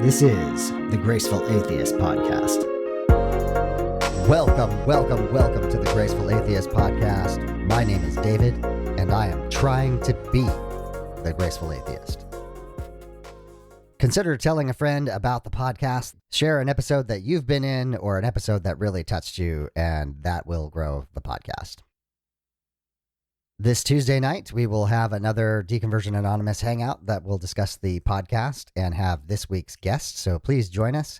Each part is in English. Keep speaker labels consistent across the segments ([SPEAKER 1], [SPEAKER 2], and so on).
[SPEAKER 1] This is the Graceful Atheist Podcast. Welcome to the Graceful Atheist Podcast. My name is David, and I am trying to be the Graceful Atheist. Consider telling a friend about the podcast. Share an episode that you've been in or an episode that really touched you, and that will grow the podcast. This Tuesday night, we will have another Deconversion Anonymous hangout that will discuss the podcast and have this week's guest. So please join us.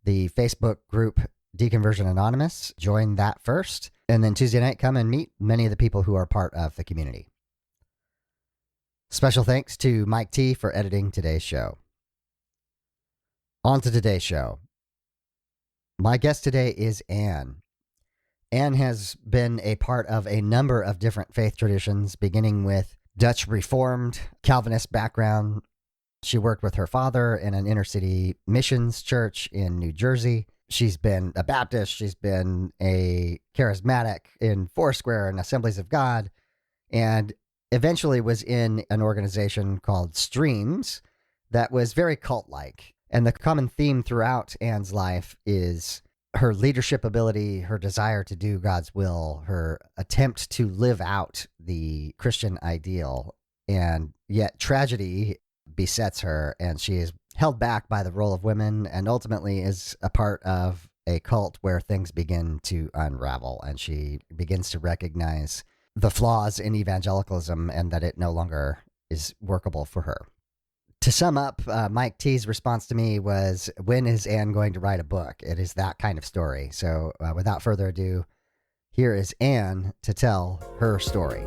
[SPEAKER 1] The Facebook group Deconversion Anonymous, join that first. And then Tuesday night, come and meet many of the people who are part of the community. Special thanks to Mike T for editing today's show. On to today's show. My guest today is Anne. Anne has been a part of a number of different faith traditions, beginning with Dutch Reformed, Calvinist background. She worked with her father in an inner city missions church in New Jersey. She's been a Baptist. She's been a charismatic in Foursquare and Assemblies of God, and eventually was in an organization called Streams that was very cult-like. And the common theme throughout Anne's life is her leadership ability, her desire to do God's will, her attempt to live out the Christian ideal, and yet tragedy besets her, and she is held back by the role of women, and ultimately is a part of a cult where things begin to unravel, and she begins to recognize the flaws in evangelicalism and that it no longer is workable for her. To sum up, Mike T's response to me was, when is Anne going to write a book? It is that kind of story. So without further ado, here is Anne to tell her story.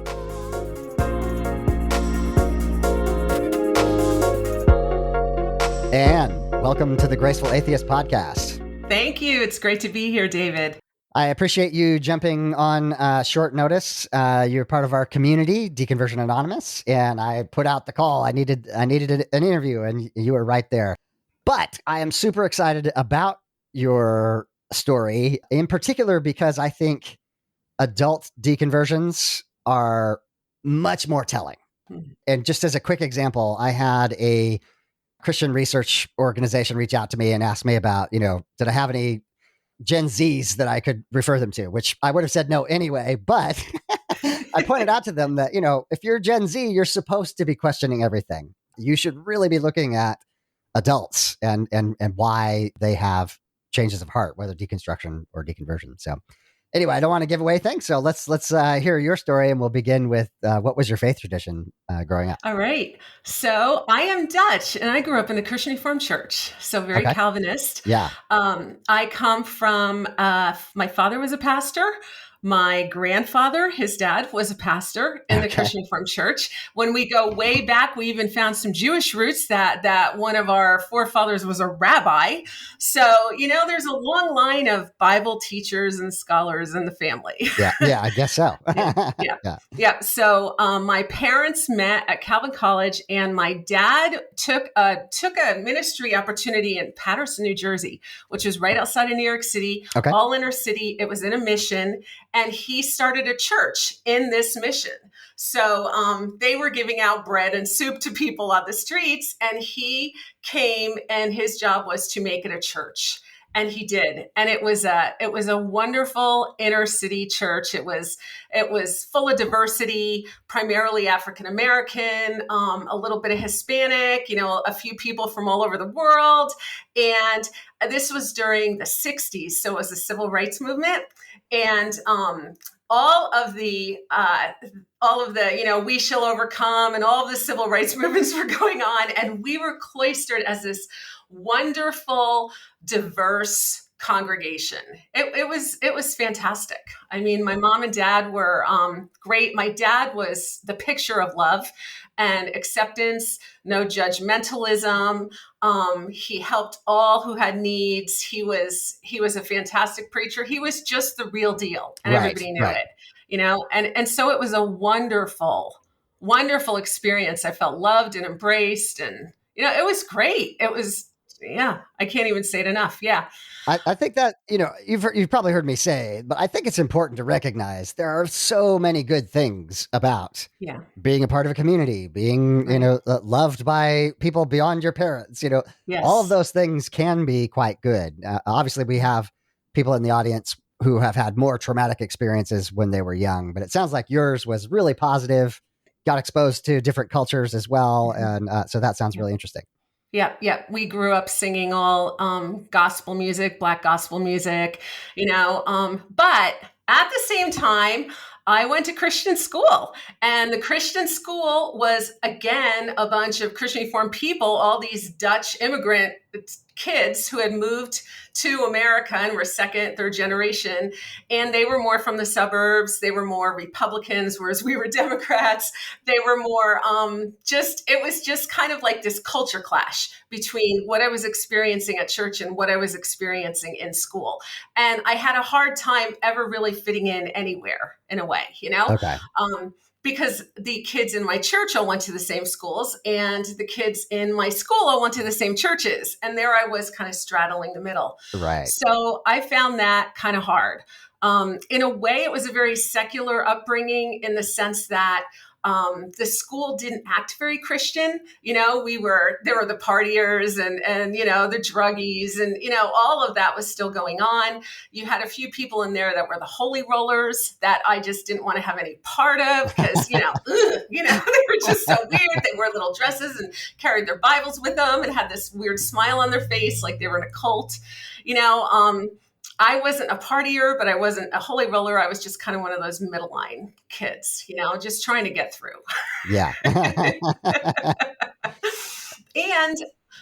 [SPEAKER 1] Anne, welcome to the Graceful Atheist Podcast.
[SPEAKER 2] Thank you. It's great to be here, David.
[SPEAKER 1] I appreciate you jumping on short notice. You're part of our community, Deconversion Anonymous, and I put out the call. I needed an interview, and you were right there. But I am super excited about your story, in particular because I think adult deconversions are much more telling. And just as a quick example, I had a Christian research organization reach out to me and ask me about, did I have any Gen Zs that I could refer them to, which I would have said no anyway. But I pointed out to them that, if you're Gen Z, you're supposed to be questioning everything. You should really be looking at adults and why they have changes of heart, whether deconstruction or deconversion. So anyway, I don't want to give away things. So let's hear your story, and we'll begin with what was your faith tradition growing up?
[SPEAKER 2] All right. So I am Dutch, and I grew up in the Christian Reformed Church, so very Calvinist.
[SPEAKER 1] Yeah.
[SPEAKER 2] I come from, my father was a pastor. My grandfather, his dad, was a pastor in the Christian Reformed Church. When we go way back, we even found some Jewish roots that one of our forefathers was a rabbi. So, there's a long line of Bible teachers and scholars in the family.
[SPEAKER 1] Yeah, I guess so.
[SPEAKER 2] Yeah. So my parents met at Calvin College, and my dad took a ministry opportunity in Paterson, New Jersey, which is right outside of New York City, all inner city. It was in a mission. And he started a church in this mission. So they were giving out bread and soup to people on the streets. And he came, and his job was to make it a church. And he did. And it was a wonderful inner city church. It was full of diversity, primarily African American, a little bit of Hispanic, a few people from all over the world. And this was during the 60s. So it was the civil rights movement. And all of the, we shall overcome, and all of the civil rights movements were going on. And we were cloistered as this wonderful, diverse congregation. It was fantastic. I mean, my mom and dad were great. My dad was the picture of love and acceptance, no judgmentalism. He helped all who had needs. He was a fantastic preacher. He was just the real deal, and everybody knew it. And so it was a wonderful experience. I felt loved and embraced, and it was great. It was Yeah, I can't even say it enough. Yeah.
[SPEAKER 1] I think that, you've probably heard me say, but I think it's important to recognize there are so many good things about
[SPEAKER 2] Yeah.
[SPEAKER 1] being a part of a community, being,
[SPEAKER 2] Right.
[SPEAKER 1] loved by people beyond your parents, all of
[SPEAKER 2] Yes.
[SPEAKER 1] those things can be quite good. Obviously, we have people in the audience who have had more traumatic experiences when they were young, but it sounds like yours was really positive, got exposed to different cultures as well.
[SPEAKER 2] Mhm.
[SPEAKER 1] And so that sounds
[SPEAKER 2] Yeah.
[SPEAKER 1] really interesting.
[SPEAKER 2] Yeah, yeah. We grew up singing all gospel music, Black gospel music, but at the same time, I went to Christian school, and the Christian school was, again, a bunch of Christian reformed people, all these Dutch immigrant kids who had moved to America and were second, third generation. And they were more from the suburbs. They were more Republicans, whereas we were Democrats. They were more it was just kind of like this culture clash between what I was experiencing at church and what I was experiencing in school. And I had a hard time ever really fitting in anywhere in a way,
[SPEAKER 1] Okay.
[SPEAKER 2] because the kids in my church all went to the same schools, and the kids in my school all went to the same churches. And there I was kind of straddling the middle.
[SPEAKER 1] Right.
[SPEAKER 2] So I found that kind of hard. In a way, it was a very secular upbringing in the sense that the school didn't act very Christian. There were the partiers and the druggies, and all of that was still going on. You had a few people in there that were the holy rollers that I just didn't want to have any part of because they were just so weird. They wore little dresses and carried their Bibles with them and had this weird smile on their face like they were in a cult. I wasn't a partier, but I wasn't a holy roller. I was just kind of one of those middle line kids, just trying to get through.
[SPEAKER 1] Yeah.
[SPEAKER 2] And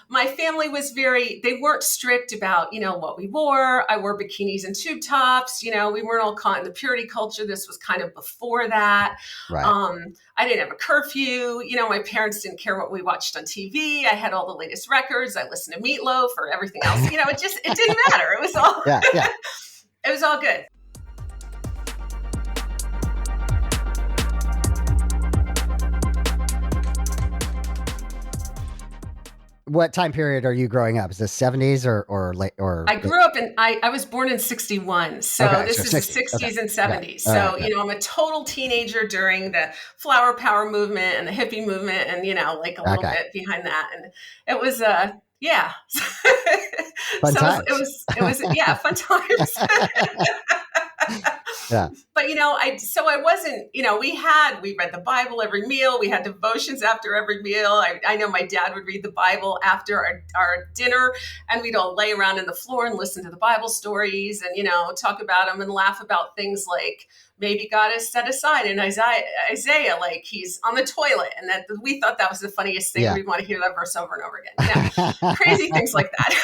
[SPEAKER 2] my family was they weren't strict about, what we wore. I wore bikinis and tube tops. We weren't all caught in the purity culture. This was kind of before that.
[SPEAKER 1] Right.
[SPEAKER 2] I didn't have a curfew. My parents didn't care what we watched on TV. I had all the latest records. I listened to Meatloaf or everything else. It didn't matter. It was all,
[SPEAKER 1] yeah.
[SPEAKER 2] It was all good.
[SPEAKER 1] What time period are you growing up? Is this 70s or late or?
[SPEAKER 2] I grew up I was born in 61. So this is
[SPEAKER 1] 60s.
[SPEAKER 2] the 60s
[SPEAKER 1] Okay.
[SPEAKER 2] and 70s.
[SPEAKER 1] Yeah.
[SPEAKER 2] So, I'm a total teenager during the flower power movement and the hippie movement and, like a little bit behind that. And it was, yeah.
[SPEAKER 1] Fun times.
[SPEAKER 2] It was yeah, fun times.
[SPEAKER 1] Yeah.
[SPEAKER 2] But, I wasn't, we read the Bible every meal. We had devotions after every meal. I know my dad would read the Bible after our dinner, and we'd all lay around in the floor and listen to the Bible stories and, talk about them and laugh about things like maybe God is set aside in Isaiah, like he's on the toilet. And that we thought that was the funniest thing.
[SPEAKER 1] Yeah.
[SPEAKER 2] We'd want to hear that verse over and over again. Crazy things like that.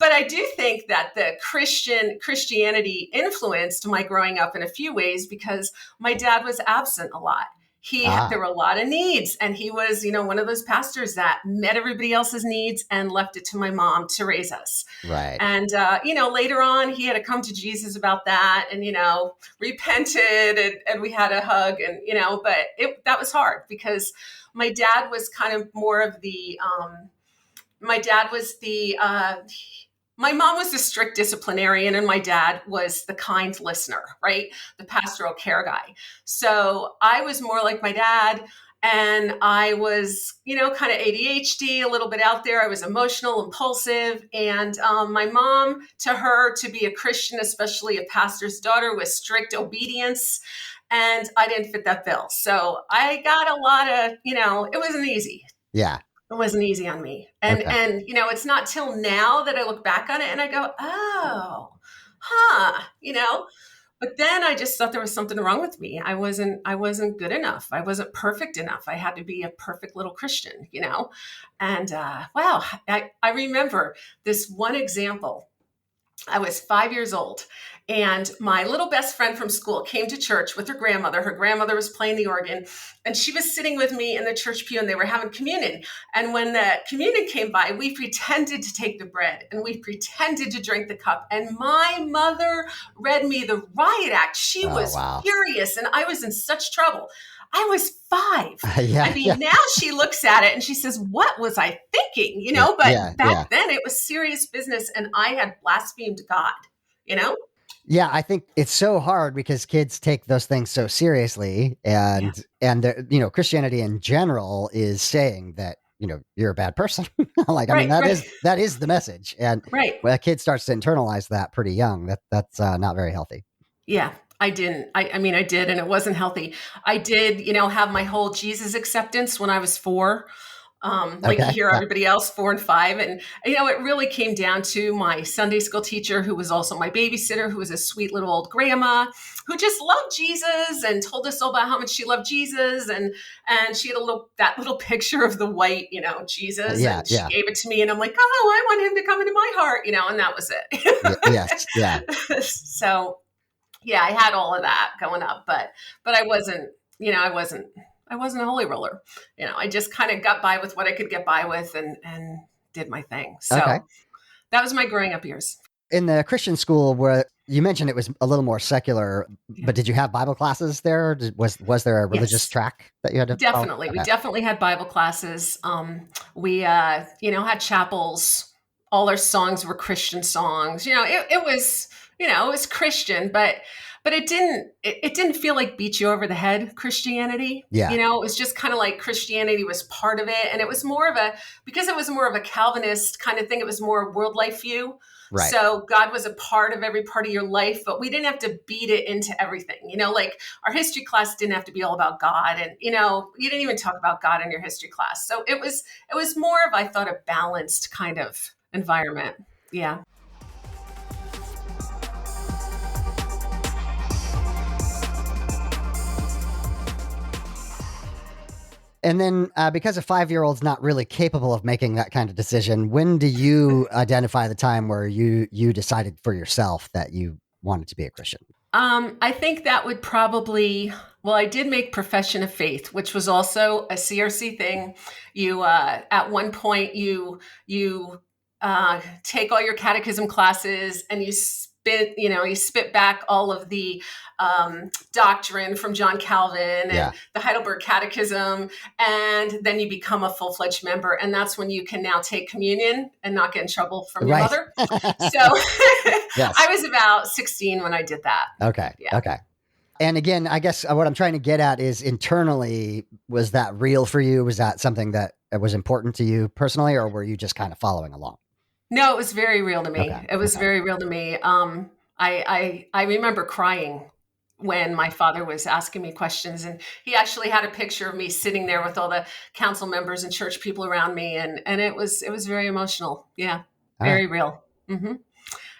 [SPEAKER 2] But I do think that the Christianity influenced my growing up in a few ways because my dad was absent a lot. There were a lot of needs, and he was, one of those pastors that met everybody else's needs and left it to my mom to raise us.
[SPEAKER 1] Right.
[SPEAKER 2] And, later on, he had to come to Jesus about that and, repented and we had a hug and, but that was hard because my dad was kind of more of my mom was the strict disciplinarian and my dad was the kind listener, right? The pastoral care guy. So I was more like my dad, and I was, kind of ADHD, a little bit out there. I was emotional, impulsive. And my mom, to her, to be a Christian, especially a pastor's daughter, was strict obedience. And I didn't fit that bill. So I got a lot of, it wasn't easy.
[SPEAKER 1] Yeah.
[SPEAKER 2] It wasn't easy on me. And, it's not till now that I look back on it and I go, oh, but then I just thought there was something wrong with me. I wasn't good enough. I wasn't perfect enough. I had to be a perfect little Christian, and wow, I remember this one example. I was 5 years old, and my little best friend from school came to church with her grandmother. Her grandmother was playing the organ, and she was sitting with me in the church pew, and they were having communion. And when the communion came by, we pretended to take the bread, and we pretended to drink the cup. And my mother read me the riot act. She was furious, and I was in such trouble. I was 5.
[SPEAKER 1] Yeah,
[SPEAKER 2] I mean,
[SPEAKER 1] yeah.
[SPEAKER 2] now she looks at it and she says, what was I thinking? But back then it was serious business and I had blasphemed God,
[SPEAKER 1] Yeah, I think it's so hard because kids take those things so seriously, and Christianity in general is saying that you're a bad person. Like, I mean,
[SPEAKER 2] Right.
[SPEAKER 1] that is the message, and
[SPEAKER 2] Right.
[SPEAKER 1] when a kid starts to internalize that pretty young, that's not very healthy.
[SPEAKER 2] Yeah, I didn't. I mean, I did, and it wasn't healthy. I did, have my whole Jesus acceptance when I was 4. Like you
[SPEAKER 1] Okay,
[SPEAKER 2] hear
[SPEAKER 1] yeah,
[SPEAKER 2] everybody else 4 and 5. And, it really came down to my Sunday school teacher, who was also my babysitter, who was a sweet little old grandma who just loved Jesus and told us all about how much she loved Jesus. And she had that little picture of the white, Jesus.
[SPEAKER 1] yeah,
[SPEAKER 2] And she gave it to me. And I'm like, oh, I want him to come into my heart, and that was it.
[SPEAKER 1] yes, yeah.
[SPEAKER 2] So, yeah, I had all of that going up, but I wasn't, I wasn't a holy roller. I just kind of got by with what I could get by with and did my thing. So
[SPEAKER 1] Okay.
[SPEAKER 2] that was my growing up years.
[SPEAKER 1] In the Christian school, where you mentioned it was a little more secular,
[SPEAKER 2] Yeah.
[SPEAKER 1] but did you have Bible classes there? Was there a religious
[SPEAKER 2] Yes.
[SPEAKER 1] track that you had to
[SPEAKER 2] Definitely.
[SPEAKER 1] follow?
[SPEAKER 2] We definitely had Bible classes. We, had chapels. All our songs were Christian songs. It was, it was Christian, but it didn't feel like beat you over the head Christianity.
[SPEAKER 1] Yeah.
[SPEAKER 2] It was just kind of like Christianity was part of it. And it was because it was more of a Calvinist kind of thing. It was more world life view.
[SPEAKER 1] Right.
[SPEAKER 2] So God was a part of every part of your life, but we didn't have to beat it into everything. Like our history class didn't have to be all about God. And, you didn't even talk about God in your history class. So it was more of, I thought, a balanced kind of environment. Yeah.
[SPEAKER 1] And then because a 5-year-old's not really capable of making that kind of decision, when do you identify the time where you decided for yourself that you wanted to be a Christian?
[SPEAKER 2] I think that would probably, I did make profession of faith, which was also a CRC thing. You, at one point you take all your catechism classes and you spit back all of the doctrine from John Calvin and the Heidelberg Catechism, and then you become a full-fledged member. And that's when you can now take communion and not get in trouble from your mother. So I was about 16 when I did that.
[SPEAKER 1] Okay.
[SPEAKER 2] Yeah.
[SPEAKER 1] Okay. And again, I guess what I'm trying to get at is internally, was that real for you? Was that something that was important to you personally, or were you just kind of following along?
[SPEAKER 2] No, it was very real to me.
[SPEAKER 1] Okay.
[SPEAKER 2] It was very real to me. I remember crying when my father was asking me questions, and he actually had a picture of me sitting there with all the council members and church people around me. And it was very emotional. Yeah. Very real. Mm-hmm.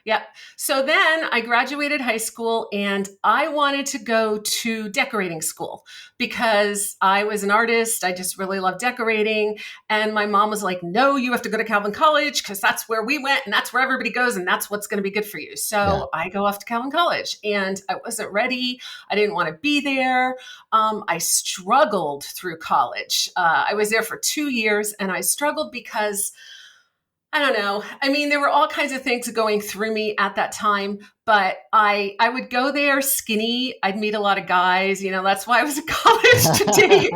[SPEAKER 2] Yeah. So then I graduated high school and I wanted to go to decorating school because I was an artist. I just really loved decorating. And my mom was like, no, you have to go to Calvin College because that's where we went and that's where everybody goes and that's what's going to be good for you. So I go off to Calvin College and I wasn't ready. I didn't want to be there. I struggled through college. I was there for 2 years and I struggled because I don't know. I mean, there were all kinds of things going through me at that time, but I would go there skinny. I'd meet a lot of guys, that's why I was in college to date.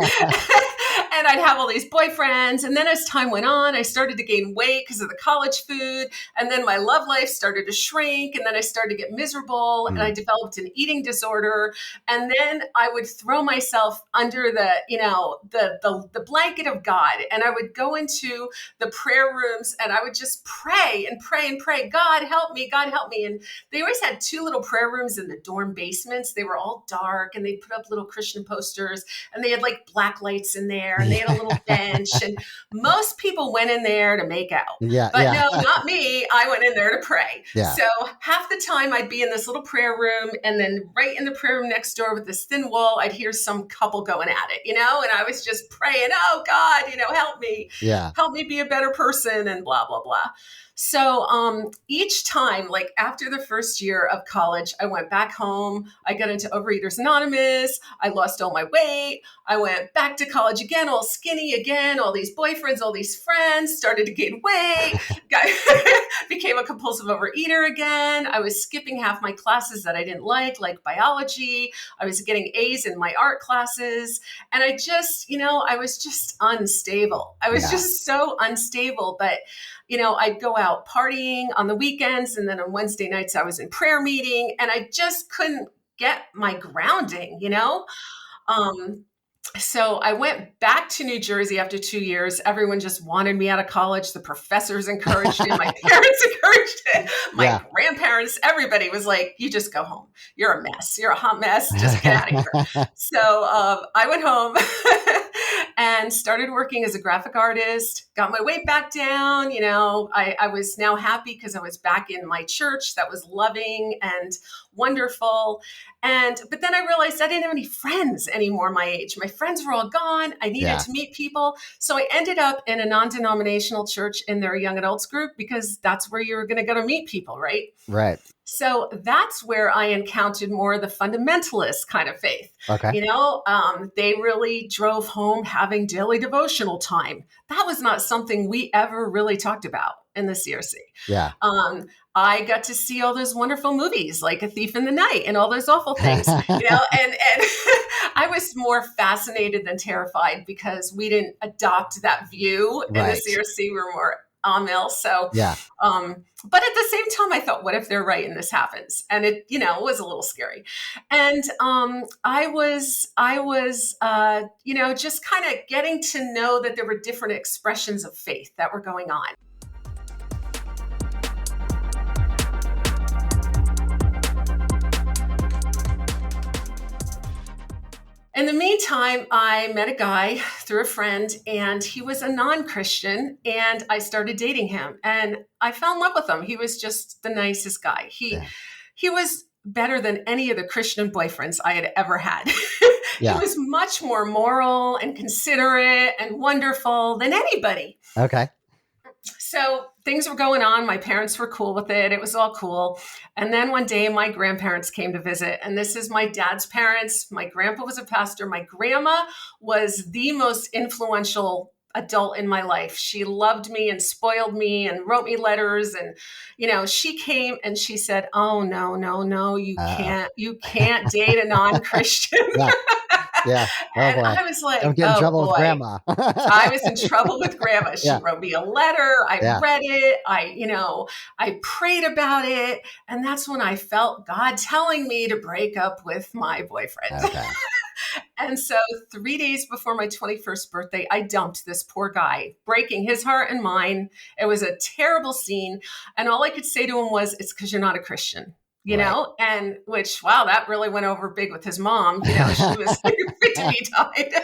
[SPEAKER 2] And I'd have all these boyfriends. And then as time went on, I started to gain weight because of the college food. And then my love life started to shrink. And then I started to get miserable and I developed an eating disorder. And then I would throw myself under the blanket of God. And I would go into the prayer rooms and I would just pray and pray and pray. God, help me. God, help me. And they always had 2 little prayer rooms in the dorm basements. They were all dark and they put up little Christian posters and they had like black lights in there. And they had a little bench and most people went in there to make out. But no, not me. I went in there to pray. So half the time I'd be in this little prayer room and then right in the prayer room next door with this thin wall, I'd hear some couple going at it, and I was just praying, oh God, help me. Help me be a better person and blah, blah, blah. So each time, like after the first year of college, I went back home. I got into Overeaters Anonymous. I lost all my weight. I went back to college again, all skinny again, all these boyfriends, all these friends, started to gain weight, became a compulsive overeater again. I was skipping half my classes that I didn't like biology. I was getting A's in my art classes. And I just, I was just unstable. I was just so unstable. But I'd go out partying on the weekends, and then on Wednesday nights I was in prayer meeting, and I just couldn't get my grounding, So I went back to New Jersey after 2 years. Everyone just wanted me out of college. The professors encouraged it. My parents encouraged it. My grandparents, everybody was like, you just go home. You're a mess. You're a hot mess. Just get out of here. So I went home and started working as a graphic artist, got my weight back down. I was now happy because I was back in my church that was loving and wonderful. But then I realized I didn't have any friends anymore my age. My friends were all gone. I needed to meet people. So I ended up in a non-denominational church in their young adults group, because that's where you're going to go to meet people, right?
[SPEAKER 1] Right.
[SPEAKER 2] So that's where I encountered more of the fundamentalist kind of faith.
[SPEAKER 1] Okay.
[SPEAKER 2] They really drove home having daily devotional time. That was not something we ever really talked about in the CRC.
[SPEAKER 1] Yeah.
[SPEAKER 2] I got to see all those wonderful movies like A Thief in the Night and all those awful things, and I was more fascinated than terrified, because we didn't adopt that view in the CRC. We were more Amil. So, but at the same time, I thought, what if they're right and this happens? And it, was a little scary. And I was, just kind of getting to know that there were different expressions of faith that were going on. In the meantime, I met a guy through a friend, and he was a non-Christian, and I started dating him, and I fell in love with him. He was just the nicest guy. He was better than any of the Christian boyfriends I had ever had. He was much more moral and considerate and wonderful than anybody.
[SPEAKER 1] Okay.
[SPEAKER 2] So things were going on. My parents were cool with it. It was all cool. And then one day my grandparents came to visit, and this is my dad's parents. My grandpa was a pastor. My grandma was the most influential adult in my life. She loved me and spoiled me and wrote me letters. And, she came and she said, oh, no, you can't date a non-Christian.
[SPEAKER 1] Yeah. Oh,
[SPEAKER 2] and
[SPEAKER 1] boy.
[SPEAKER 2] I was like,
[SPEAKER 1] don't get in trouble with grandma.
[SPEAKER 2] I was in trouble with grandma. She wrote me a letter. I read it. I prayed about it. And that's when I felt God telling me to break up with my boyfriend.
[SPEAKER 1] Okay.
[SPEAKER 2] And so 3 days before my 21st birthday, I dumped this poor guy, breaking his heart and mine. It was a terrible scene. And all I could say to him was, it's because you're not a Christian. And which, wow, that really went over big with his mom. She was fit to be tied.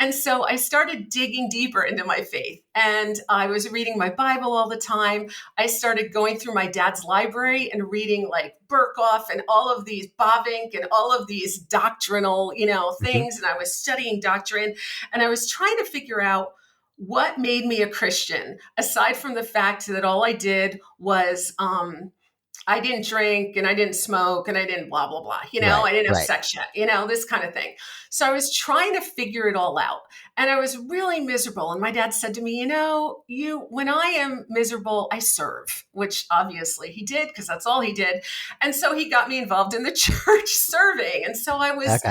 [SPEAKER 2] And so I started digging deeper into my faith, and I was reading my Bible all the time. I started going through my dad's library and reading like Burkhoff and all of these Bavinck and all of these doctrinal, things. And I was studying doctrine, and I was trying to figure out what made me a Christian, aside from the fact that all I did was I didn't drink and I didn't smoke and I didn't blah, blah, blah. I didn't have sex yet, this kind of thing. So I was trying to figure it all out, and I was really miserable. And my dad said to me, when I am miserable, I serve, which obviously he did, because that's all he did. And so he got me involved in the church serving. And so I was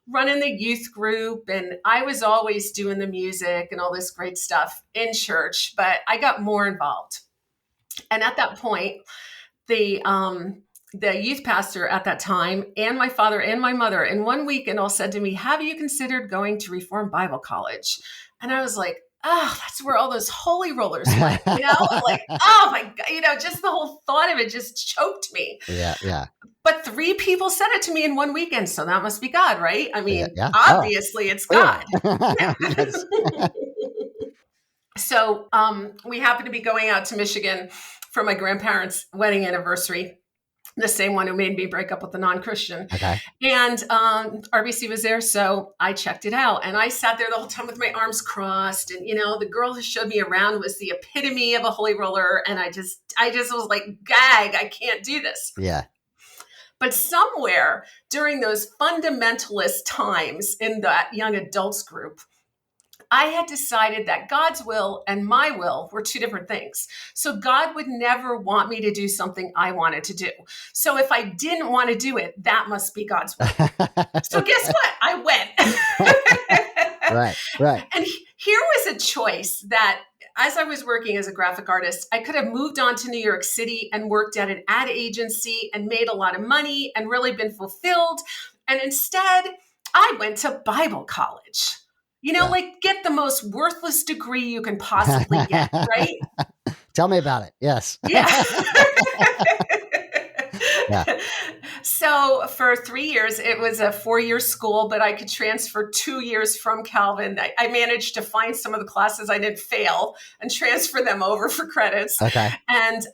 [SPEAKER 2] running the youth group, and I was always doing the music and all this great stuff in church, but I got more involved. And at that point, the youth pastor at that time, and my father and my mother in one weekend all said to me, have you considered going to Reformed Bible College? And I was like, oh, that's where all those holy rollers went, like, oh my God, just the whole thought of it just choked me.
[SPEAKER 1] Yeah.
[SPEAKER 2] But 3 people said it to me in one weekend. So that must be God, right? I mean, obviously it's God. So we happened to be going out to Michigan for my grandparents' wedding anniversary. the same one who made me break up with the non-Christian.
[SPEAKER 1] Okay.
[SPEAKER 2] And RBC was there, so I checked it out. And I sat there the whole time with my arms crossed. And, the girl who showed me around was the epitome of a holy roller. And I just was like, gag, I can't do this.
[SPEAKER 1] Yeah.
[SPEAKER 2] But somewhere during those fundamentalist times in that young adults group, I had decided that God's will and my will were two different things. So God would never want me to do something I wanted to do. So if I didn't want to do it, that must be God's will. So guess what? I went.
[SPEAKER 1] Right.
[SPEAKER 2] And here was a choice that, as I was working as a graphic artist, I could have moved on to New York City and worked at an ad agency and made a lot of money and really been fulfilled. And instead, I went to Bible college. Like get the most worthless degree you can possibly get, right?
[SPEAKER 1] Tell me about it. Yes.
[SPEAKER 2] Yeah.
[SPEAKER 1] Yeah.
[SPEAKER 2] So for 3 years, it was a 4-year school, but I could transfer 2 years from Calvin. I managed to find some of the classes I didn't fail and transfer them over for credits.
[SPEAKER 1] Okay.
[SPEAKER 2] And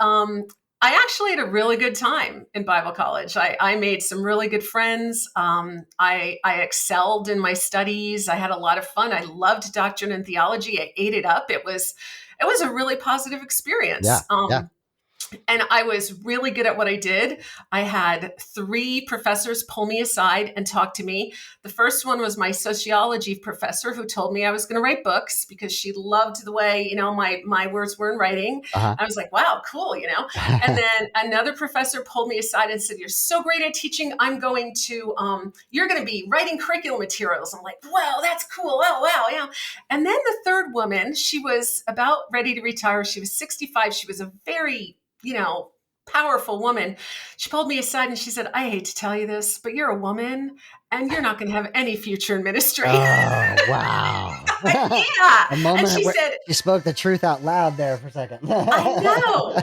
[SPEAKER 2] I actually had a really good time in Bible college. I made some really good friends. I excelled in my studies. I had a lot of fun. I loved doctrine and theology. I ate it up. It was a really positive experience.
[SPEAKER 1] Yeah.
[SPEAKER 2] And I was really good at what I did. I had 3 professors pull me aside and talk to me. The first one was my sociology professor, who told me I was going to write books because she loved the way, my words were in writing.
[SPEAKER 1] Uh-huh.
[SPEAKER 2] I was like, wow, cool, And then another professor pulled me aside and said, you're so great at teaching. I'm going to, you're going to be writing curriculum materials. I'm like, wow, that's cool. Oh, wow. Yeah. And then the third woman, she was about ready to retire. She was 65. She was a very powerful woman. She pulled me aside and she said, I hate to tell you this, but you're a woman and you're not going to have any future in ministry.
[SPEAKER 1] Oh, wow.
[SPEAKER 2] Yeah.
[SPEAKER 1] A moment
[SPEAKER 2] and she said,
[SPEAKER 1] you spoke the truth out loud there for a second.
[SPEAKER 2] I know.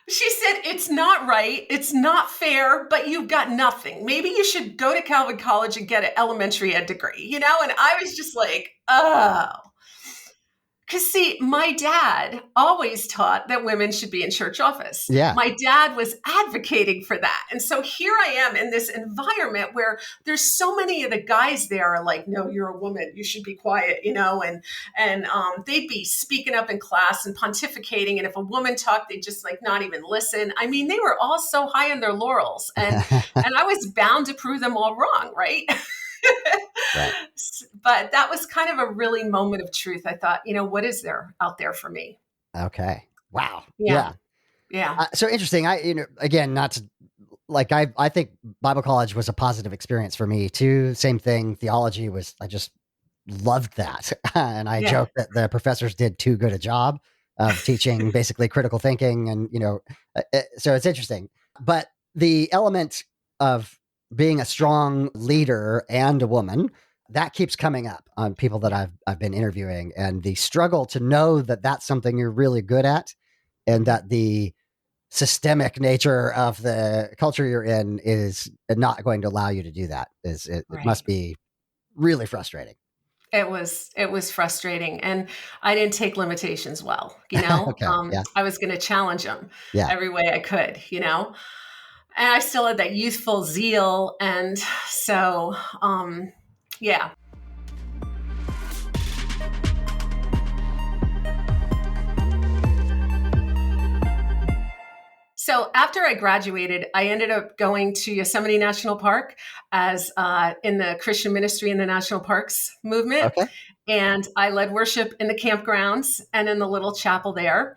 [SPEAKER 2] She said, it's not right. It's not fair, but you've got nothing. Maybe you should go to Calvin College and get an elementary ed degree, And I was just like, oh. Because see, my dad always taught that women should be in church office.
[SPEAKER 1] Yeah.
[SPEAKER 2] My dad was advocating for that. And so here I am in this environment where there's so many of the guys there are like, no, you're a woman. You should be quiet, and they'd be speaking up in class and pontificating. And if a woman talked, they'd just like not even listen. I mean, they were all so high in their laurels. And I was bound to prove them all wrong, right? Right. But that was kind of a really moment of truth. I thought, what is there out there for me?
[SPEAKER 1] Okay. Wow.
[SPEAKER 2] Yeah.
[SPEAKER 1] So interesting. Again, not to I think Bible college was a positive experience for me too. Same thing. Theology was, I just loved that. And I joke that the professors did too good a job of teaching basically critical thinking. And, so it's interesting, but the element of being a strong leader and a woman, that keeps coming up on people that I've been interviewing, and the struggle to know that that's something you're really good at, and that the systemic nature of the culture you're in is not going to allow you to do that. It must be really frustrating.
[SPEAKER 2] It was frustrating, and I didn't take limitations well, Okay, I was going to challenge them every way I could, And I still had that youthful zeal. And so, yeah. So after I graduated, I ended up going to Yosemite National Park as in the Christian ministry in the national parks movement.
[SPEAKER 1] Okay.
[SPEAKER 2] And I led worship in the campgrounds and in the little chapel there.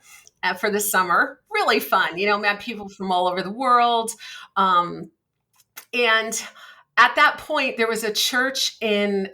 [SPEAKER 2] For the summer, really fun, met people from all over the world. And at that point, there was a church in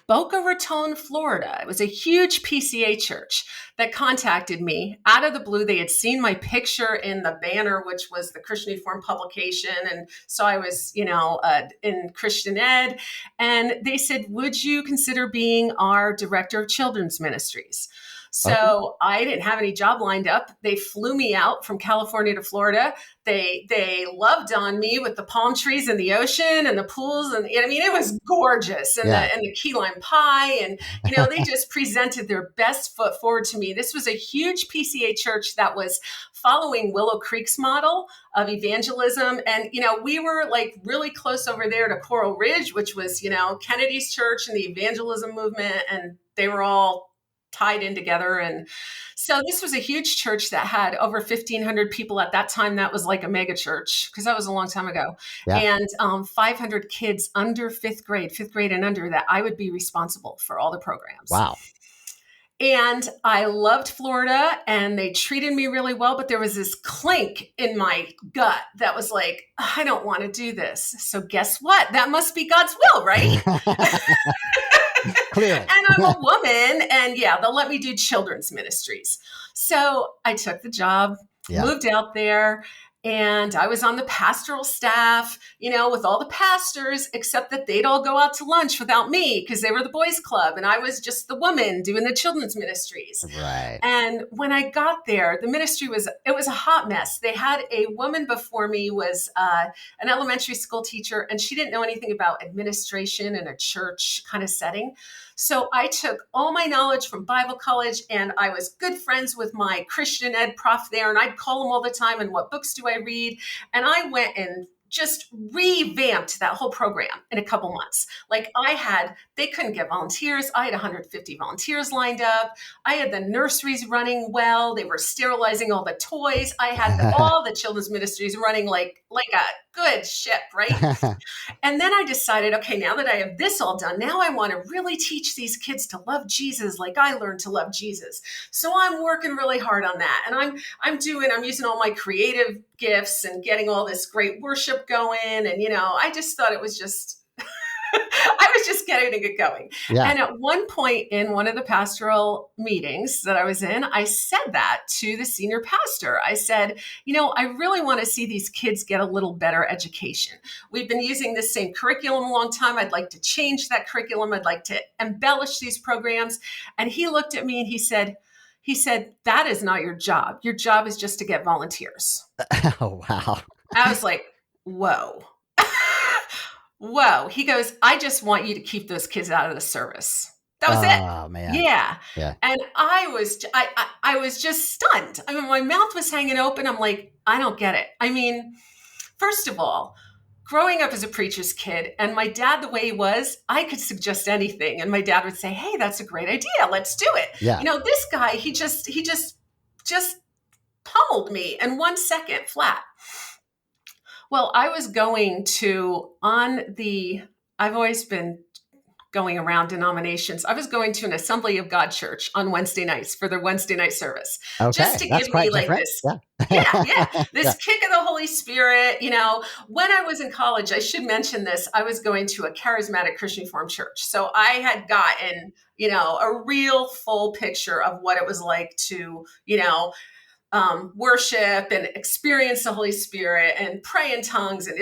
[SPEAKER 2] Boca Raton, Florida. It was a huge PCA church that contacted me out of the blue. They had seen my picture in the banner, which was the Christian Reformed publication. And so I was, in Christian Ed. And they said, would you consider being our director of children's ministries? So I didn't have any job lined up. They flew me out from California to Florida. They loved on me with the palm trees and the ocean and the pools. And I mean, it was gorgeous. And the key lime pie. And, they just presented their best foot forward to me. This was a huge PCA church that was following Willow Creek's model of evangelism. And, we were like really close over there to Coral Ridge, which was, Kennedy's church and the evangelism movement. And they were all tied in together. And so this was a huge church that had over 1,500 people at that time. That was like a mega church because that was a long time ago. Yeah. And 500 kids under fifth grade and under, that I would be responsible for all the programs.
[SPEAKER 1] Wow.
[SPEAKER 2] And I loved Florida and they treated me really well, but there was this clink in my gut that was like, I don't want to do this. So guess what? That must be God's will, right?
[SPEAKER 1] Clearly.
[SPEAKER 2] And I'm a woman and they'll let me do children's ministries. So I took the job, moved out there, and I was on the pastoral staff, with all the pastors, except that they'd all go out to lunch without me because they were the boys club. And I was just the woman doing the children's ministries.
[SPEAKER 1] Right.
[SPEAKER 2] And when I got there, the ministry was a hot mess. They had a woman before me was an elementary school teacher, and she didn't know anything about administration in a church kind of setting. So I took all my knowledge from Bible college, and I was good friends with my Christian ed prof there, and I'd call him all the time, and what books do I read? And I went and just revamped that whole program in a couple months. Like they couldn't get volunteers. I had 150 volunteers lined up. I had the nurseries running well. They were sterilizing all the toys. I had all the children's ministries running like a good ship, right? And then I decided, okay, now that I have this all done, now I want to really teach these kids to love Jesus like I learned to love Jesus. So I'm working really hard on that. And I'm using all my creative gifts and getting all this great worship going. And, I just thought it was just, I was just getting it going. Yeah. And at one point in one of the pastoral meetings that I was in, I said that to the senior pastor. I said, I really want to see these kids get a little better education. We've been using this same curriculum a long time. I'd like to change that curriculum. I'd like to embellish these programs. And he looked at me and he said, that is not your job. Your job is just to get volunteers.
[SPEAKER 1] Oh, wow.
[SPEAKER 2] I was like, whoa. Whoa. He goes, I just want you to keep those kids out of the service. That was it.
[SPEAKER 1] Oh, man.
[SPEAKER 2] Yeah. And I was just stunned. I mean, my mouth was hanging open. I'm like, I don't get it. I mean, first of all, growing up as a preacher's kid, and my dad, the way he was, I could suggest anything. And my dad would say, hey, that's a great idea. Let's do it. Yeah. This guy, he just pummeled me in 1 second flat. Well, I was going to, I've always been going around denominations. I was going to an Assembly of God church on Wednesday nights for their Wednesday night service. Okay, just to give me like different. This kick of the Holy Spirit. When I was in college, I should mention this, I was going to a charismatic Christian Reformed church. So I had gotten, a real full picture of what it was like to, worship and experience the Holy Spirit and pray in tongues and,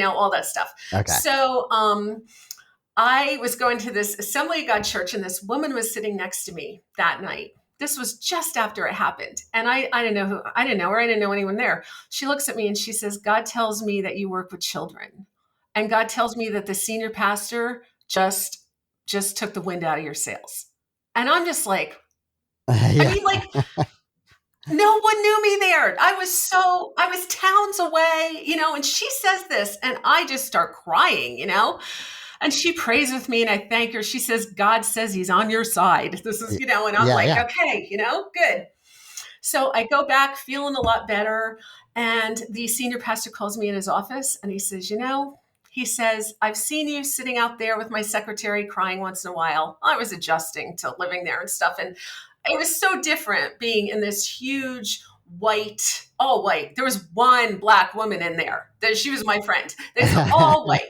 [SPEAKER 2] all that stuff. Okay. So I was going to this Assembly of God church, and this woman was sitting next to me that night. This was just after it happened. And I didn't know her. I didn't know anyone there. She looks at me and she says, God tells me that you work with children. And God tells me that the senior pastor just took the wind out of your sails. And I'm just like, no one knew me there. I was towns away, and she says this and I just start crying, and she prays with me and I thank her. She says, God says he's on your side. This is, and I'm okay, good. So I go back feeling a lot better. And the senior pastor calls me in his office and he says, he says, I've seen you sitting out there with my secretary crying once in a while. I was adjusting to living there and stuff. And it was so different being in this huge all white. There was one black woman in there. She was my friend. There's all white,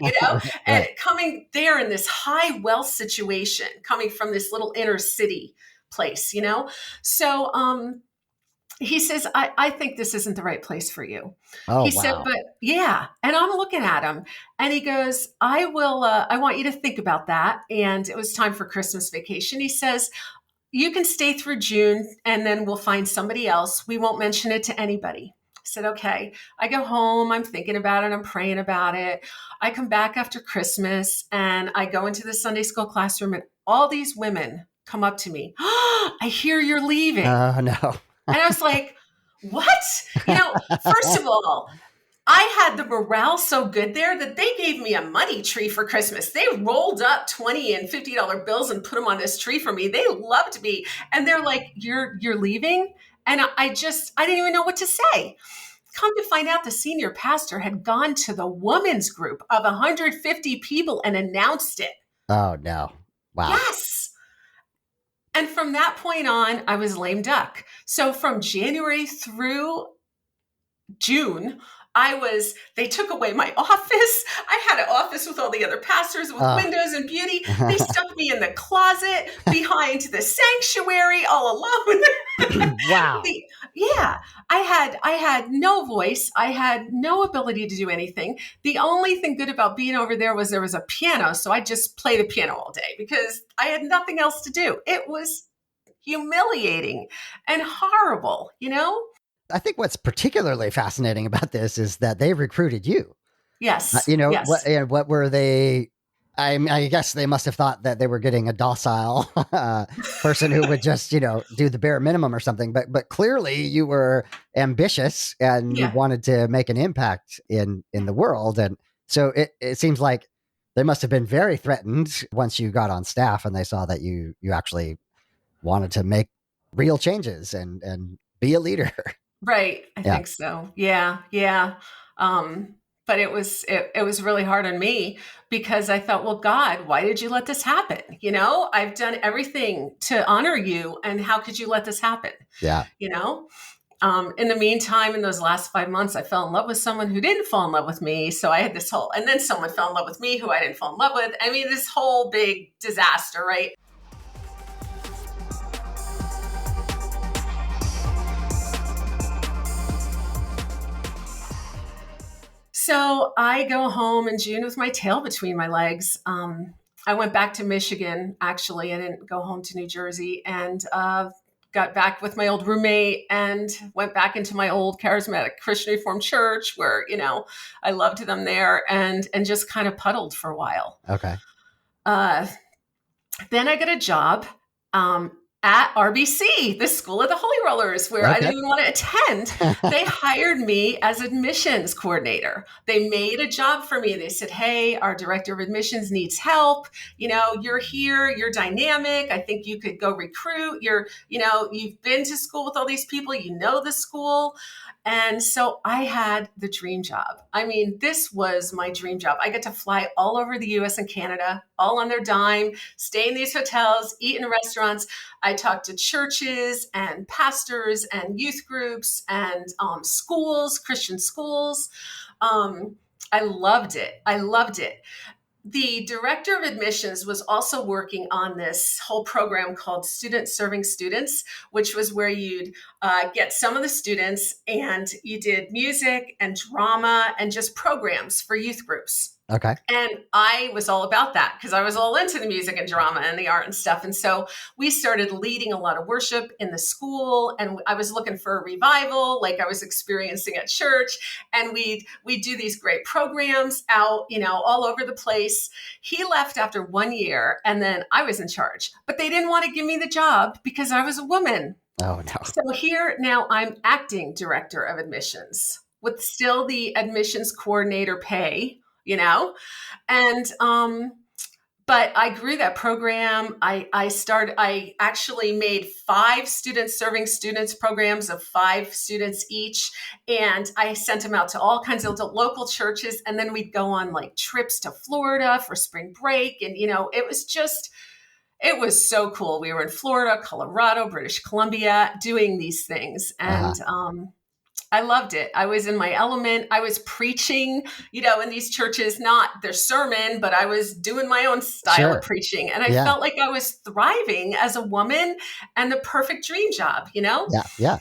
[SPEAKER 2] and coming there in this high wealth situation, coming from this little inner city place, So he says, I think this isn't the right place for you. Oh, he said, but yeah. And I'm looking at him and he goes, I want you to think about that. And it was time for Christmas vacation. He says, you can stay through June and then we'll find somebody else. We won't mention it to anybody. I said, okay. I go home. I'm thinking about it. I'm praying about it. I come back after Christmas and I go into the Sunday school classroom and all these women come up to me. Oh, I hear you're leaving.
[SPEAKER 1] Oh, no.
[SPEAKER 2] And I was like, what? First of all, I had the morale so good there that they gave me a money tree for Christmas. They rolled up $20 and $50 bills and put them on this tree for me. They loved me. And they're like, you're leaving? And I didn't even know what to say. Come to find out, the senior pastor had gone to the women's group of 150 people and announced it.
[SPEAKER 1] Oh, no. Wow.
[SPEAKER 2] Yes. And from that point on, I was lame duck. So from January through June, they took away my office. I had an office with all the other pastors with windows and beauty. They stuck me in the closet behind the sanctuary all alone.
[SPEAKER 1] Wow.
[SPEAKER 2] I had no voice. I had no ability to do anything. The only thing good about being over there was a piano. So I just play the piano all day because I had nothing else to do. It was humiliating and horrible,
[SPEAKER 1] I think what's particularly fascinating about this is that they recruited you.
[SPEAKER 2] Yes.
[SPEAKER 1] Yes. What were they? I guess they must have thought that they were getting a docile person who would just, do the bare minimum or something. But clearly you were ambitious and you wanted to make an impact in the world. And so it seems like they must have been very threatened once you got on staff and they saw that you actually wanted to make real changes and be a leader.
[SPEAKER 2] Right. I think so. Yeah. Yeah. But it was really hard on me because I thought, well, God, why did you let this happen? I've done everything to honor you. And how could you let this happen?
[SPEAKER 1] Yeah.
[SPEAKER 2] In the meantime, in those last 5 months, I fell in love with someone who didn't fall in love with me. So I had and then someone fell in love with me who I didn't fall in love with. I mean, this whole big disaster, right? So I go home in June with my tail between my legs. I went back to Michigan, actually. I didn't go home to New Jersey, and got back with my old roommate and went back into my old charismatic Christian Reformed church where, I loved them there and just kind of puddled for a while.
[SPEAKER 1] Okay.
[SPEAKER 2] Then I got a job at RBC, the School of the Holy Rollers, where I didn't even want to attend. They hired me as admissions coordinator. They made a job for me. They said, hey, our director of admissions needs help. You're here, you're dynamic. I think you could go recruit. You've been to school with all these people, the school. And so I had the dream job. I mean, this was my dream job. I get to fly all over the US and Canada, all on their dime, stay in these hotels, eat in restaurants. I talk to churches and pastors and youth groups and schools, Christian schools. I loved it. The director of admissions was also working on this whole program called Students Serving Students, which was where you'd get some of the students and you did music and drama and just programs for youth groups.
[SPEAKER 1] Okay.
[SPEAKER 2] And I was all about that because I was all into the music and drama and the art and stuff. And so we started leading a lot of worship in the school, and I was looking for a revival like I was experiencing at church. And we do these great programs out, all over the place. He left after 1 year and then I was in charge, but they didn't want to give me the job because I was a woman.
[SPEAKER 1] Oh, no.
[SPEAKER 2] So here now I'm acting director of admissions with still the admissions coordinator pay. But I grew that program. I actually made 5 students serving students programs of 5 students each. And I sent them out to all kinds of local churches. And then we'd go on like trips to Florida for spring break. And, it was so cool. We were in Florida, Colorado, British Columbia doing these things. And, I loved it. I was in my element. I was preaching, in these churches, not their sermon, but I was doing my own style of preaching. And I felt like I was thriving as a woman and the perfect dream job,
[SPEAKER 1] Yeah.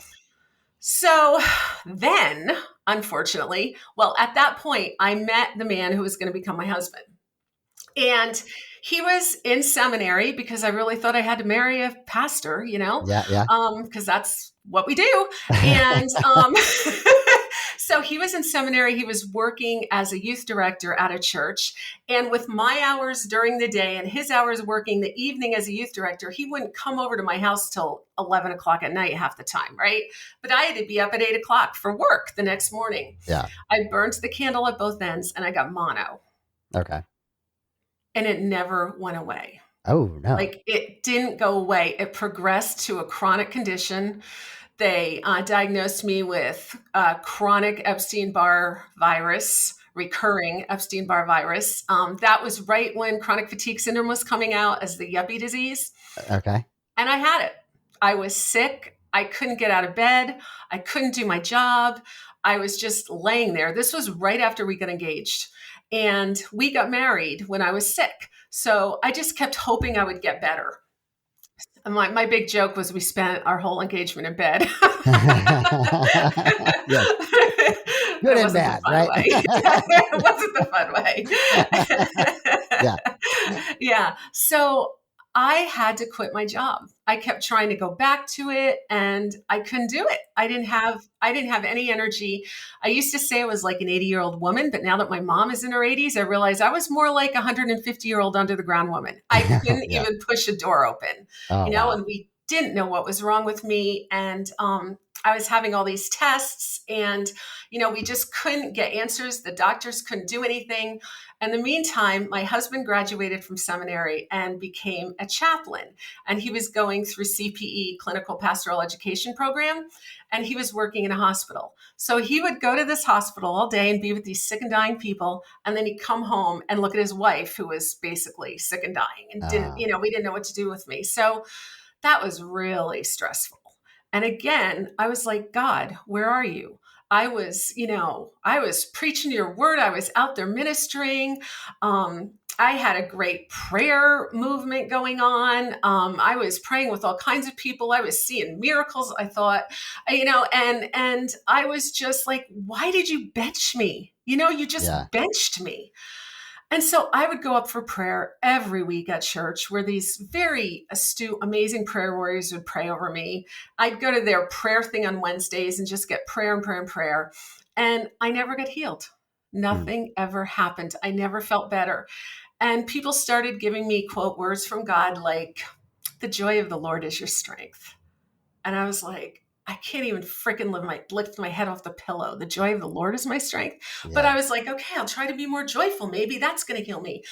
[SPEAKER 2] So then, unfortunately, at that point, I met the man who was going to become my husband. And He was in seminary because I really thought I had to marry a pastor,
[SPEAKER 1] Yeah.
[SPEAKER 2] because that's what we do. And so he was in seminary. He was working as a youth director at a church. And with my hours during the day and his hours working the evening as a youth director, he wouldn't come over to my house till 11 o'clock at night half the time, right? But I had to be up at 8 o'clock for work the next morning.
[SPEAKER 1] Yeah.
[SPEAKER 2] I burned the candle at both ends and I got mono.
[SPEAKER 1] Okay.
[SPEAKER 2] And it never went away.
[SPEAKER 1] Oh, no.
[SPEAKER 2] Like, it didn't go away. It progressed to a chronic condition. They diagnosed me with chronic Epstein-Barr virus, recurring Epstein-Barr virus. That was right when chronic fatigue syndrome was coming out as the yuppie disease.
[SPEAKER 1] Okay.
[SPEAKER 2] And I had it. I was sick. I couldn't get out of bed. I couldn't do my job. I was just laying there. This was right after we got engaged. And we got married when I was sick. So I just kept hoping I would get better. And my big joke was we spent our whole engagement in bed.
[SPEAKER 1] Yes. Good and bad, right?
[SPEAKER 2] It wasn't the fun way.
[SPEAKER 1] Yeah.
[SPEAKER 2] Yeah. So I had to quit my job. I kept trying to go back to it and I couldn't do it. I didn't have any energy. I used to say I was like an 80-year-old woman, but now that my mom is in her 80s, I realize I was more like a 150-year-old under the ground woman. I couldn't
[SPEAKER 1] Yeah.
[SPEAKER 2] even push a door open,
[SPEAKER 1] Wow.
[SPEAKER 2] and we didn't know what was wrong with me. And I was having all these tests and, we just couldn't get answers. The doctors couldn't do anything. In the meantime, my husband graduated from seminary and became a chaplain. And he was going through CPE, Clinical Pastoral Education Program, and he was working in a hospital. So he would go to this hospital all day and be with these sick and dying people. And then he'd come home and look at his wife, who was basically sick and dying and we didn't know what to do with me. So that was really stressful. And again, I was like, God, where are you? I was preaching your word. I was out there ministering. I had a great prayer movement going on. I was praying with all kinds of people. I was seeing miracles. I thought, and I was just like, why did you bench me? You just benched me. And so I would go up for prayer every week at church where these very astute, amazing prayer warriors would pray over me. I'd go to their prayer thing on Wednesdays and just get prayer and prayer and prayer. And I never got healed. Nothing ever happened. I never felt better. And people started giving me quote words from God like, the joy of the Lord is your strength. And I was like, I can't even freaking lift my head off the pillow. The joy of the Lord is my strength. Yeah. But I was like, okay, I'll try to be more joyful. Maybe that's going to heal me.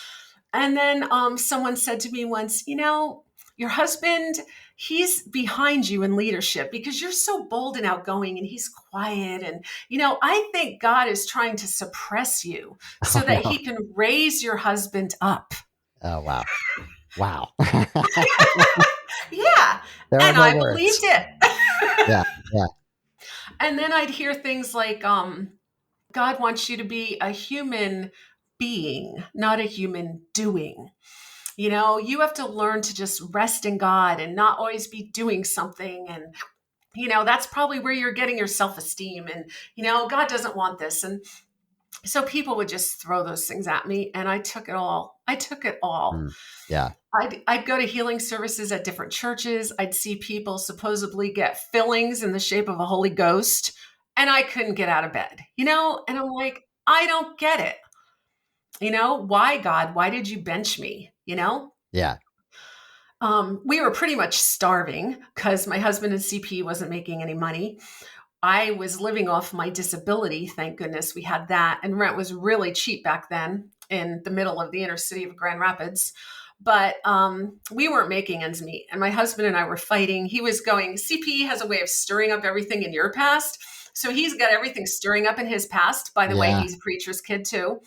[SPEAKER 2] And then someone said to me once, your husband, he's behind you in leadership because you're so bold and outgoing and he's quiet. And, I think God is trying to suppress you so that he can raise your husband up.
[SPEAKER 1] Oh, wow. Wow.
[SPEAKER 2] Yeah. And I believed it.
[SPEAKER 1] Yeah.
[SPEAKER 2] And then I'd hear things like, God wants you to be a human being, not a human doing. You have to learn to just rest in God and not always be doing something. And, that's probably where you're getting your self-esteem. And, God doesn't want this. And so people would just throw those things at me. And I took it all.
[SPEAKER 1] Yeah.
[SPEAKER 2] I'd go to healing services at different churches. I'd see people supposedly get fillings in the shape of a Holy Ghost, and I couldn't get out of bed, and I'm like, I don't get it. Why, God? Why did you bench me?
[SPEAKER 1] Yeah.
[SPEAKER 2] We were pretty much starving because my husband in CP wasn't making any money. I was living off my disability. Thank goodness we had that. And rent was really cheap back then in the middle of the inner city of Grand Rapids. But we weren't making ends meet. And my husband and I were fighting. He was going, CPE has a way of stirring up everything in your past. So he's got everything stirring up in his past. By the way, he's a preacher's kid too.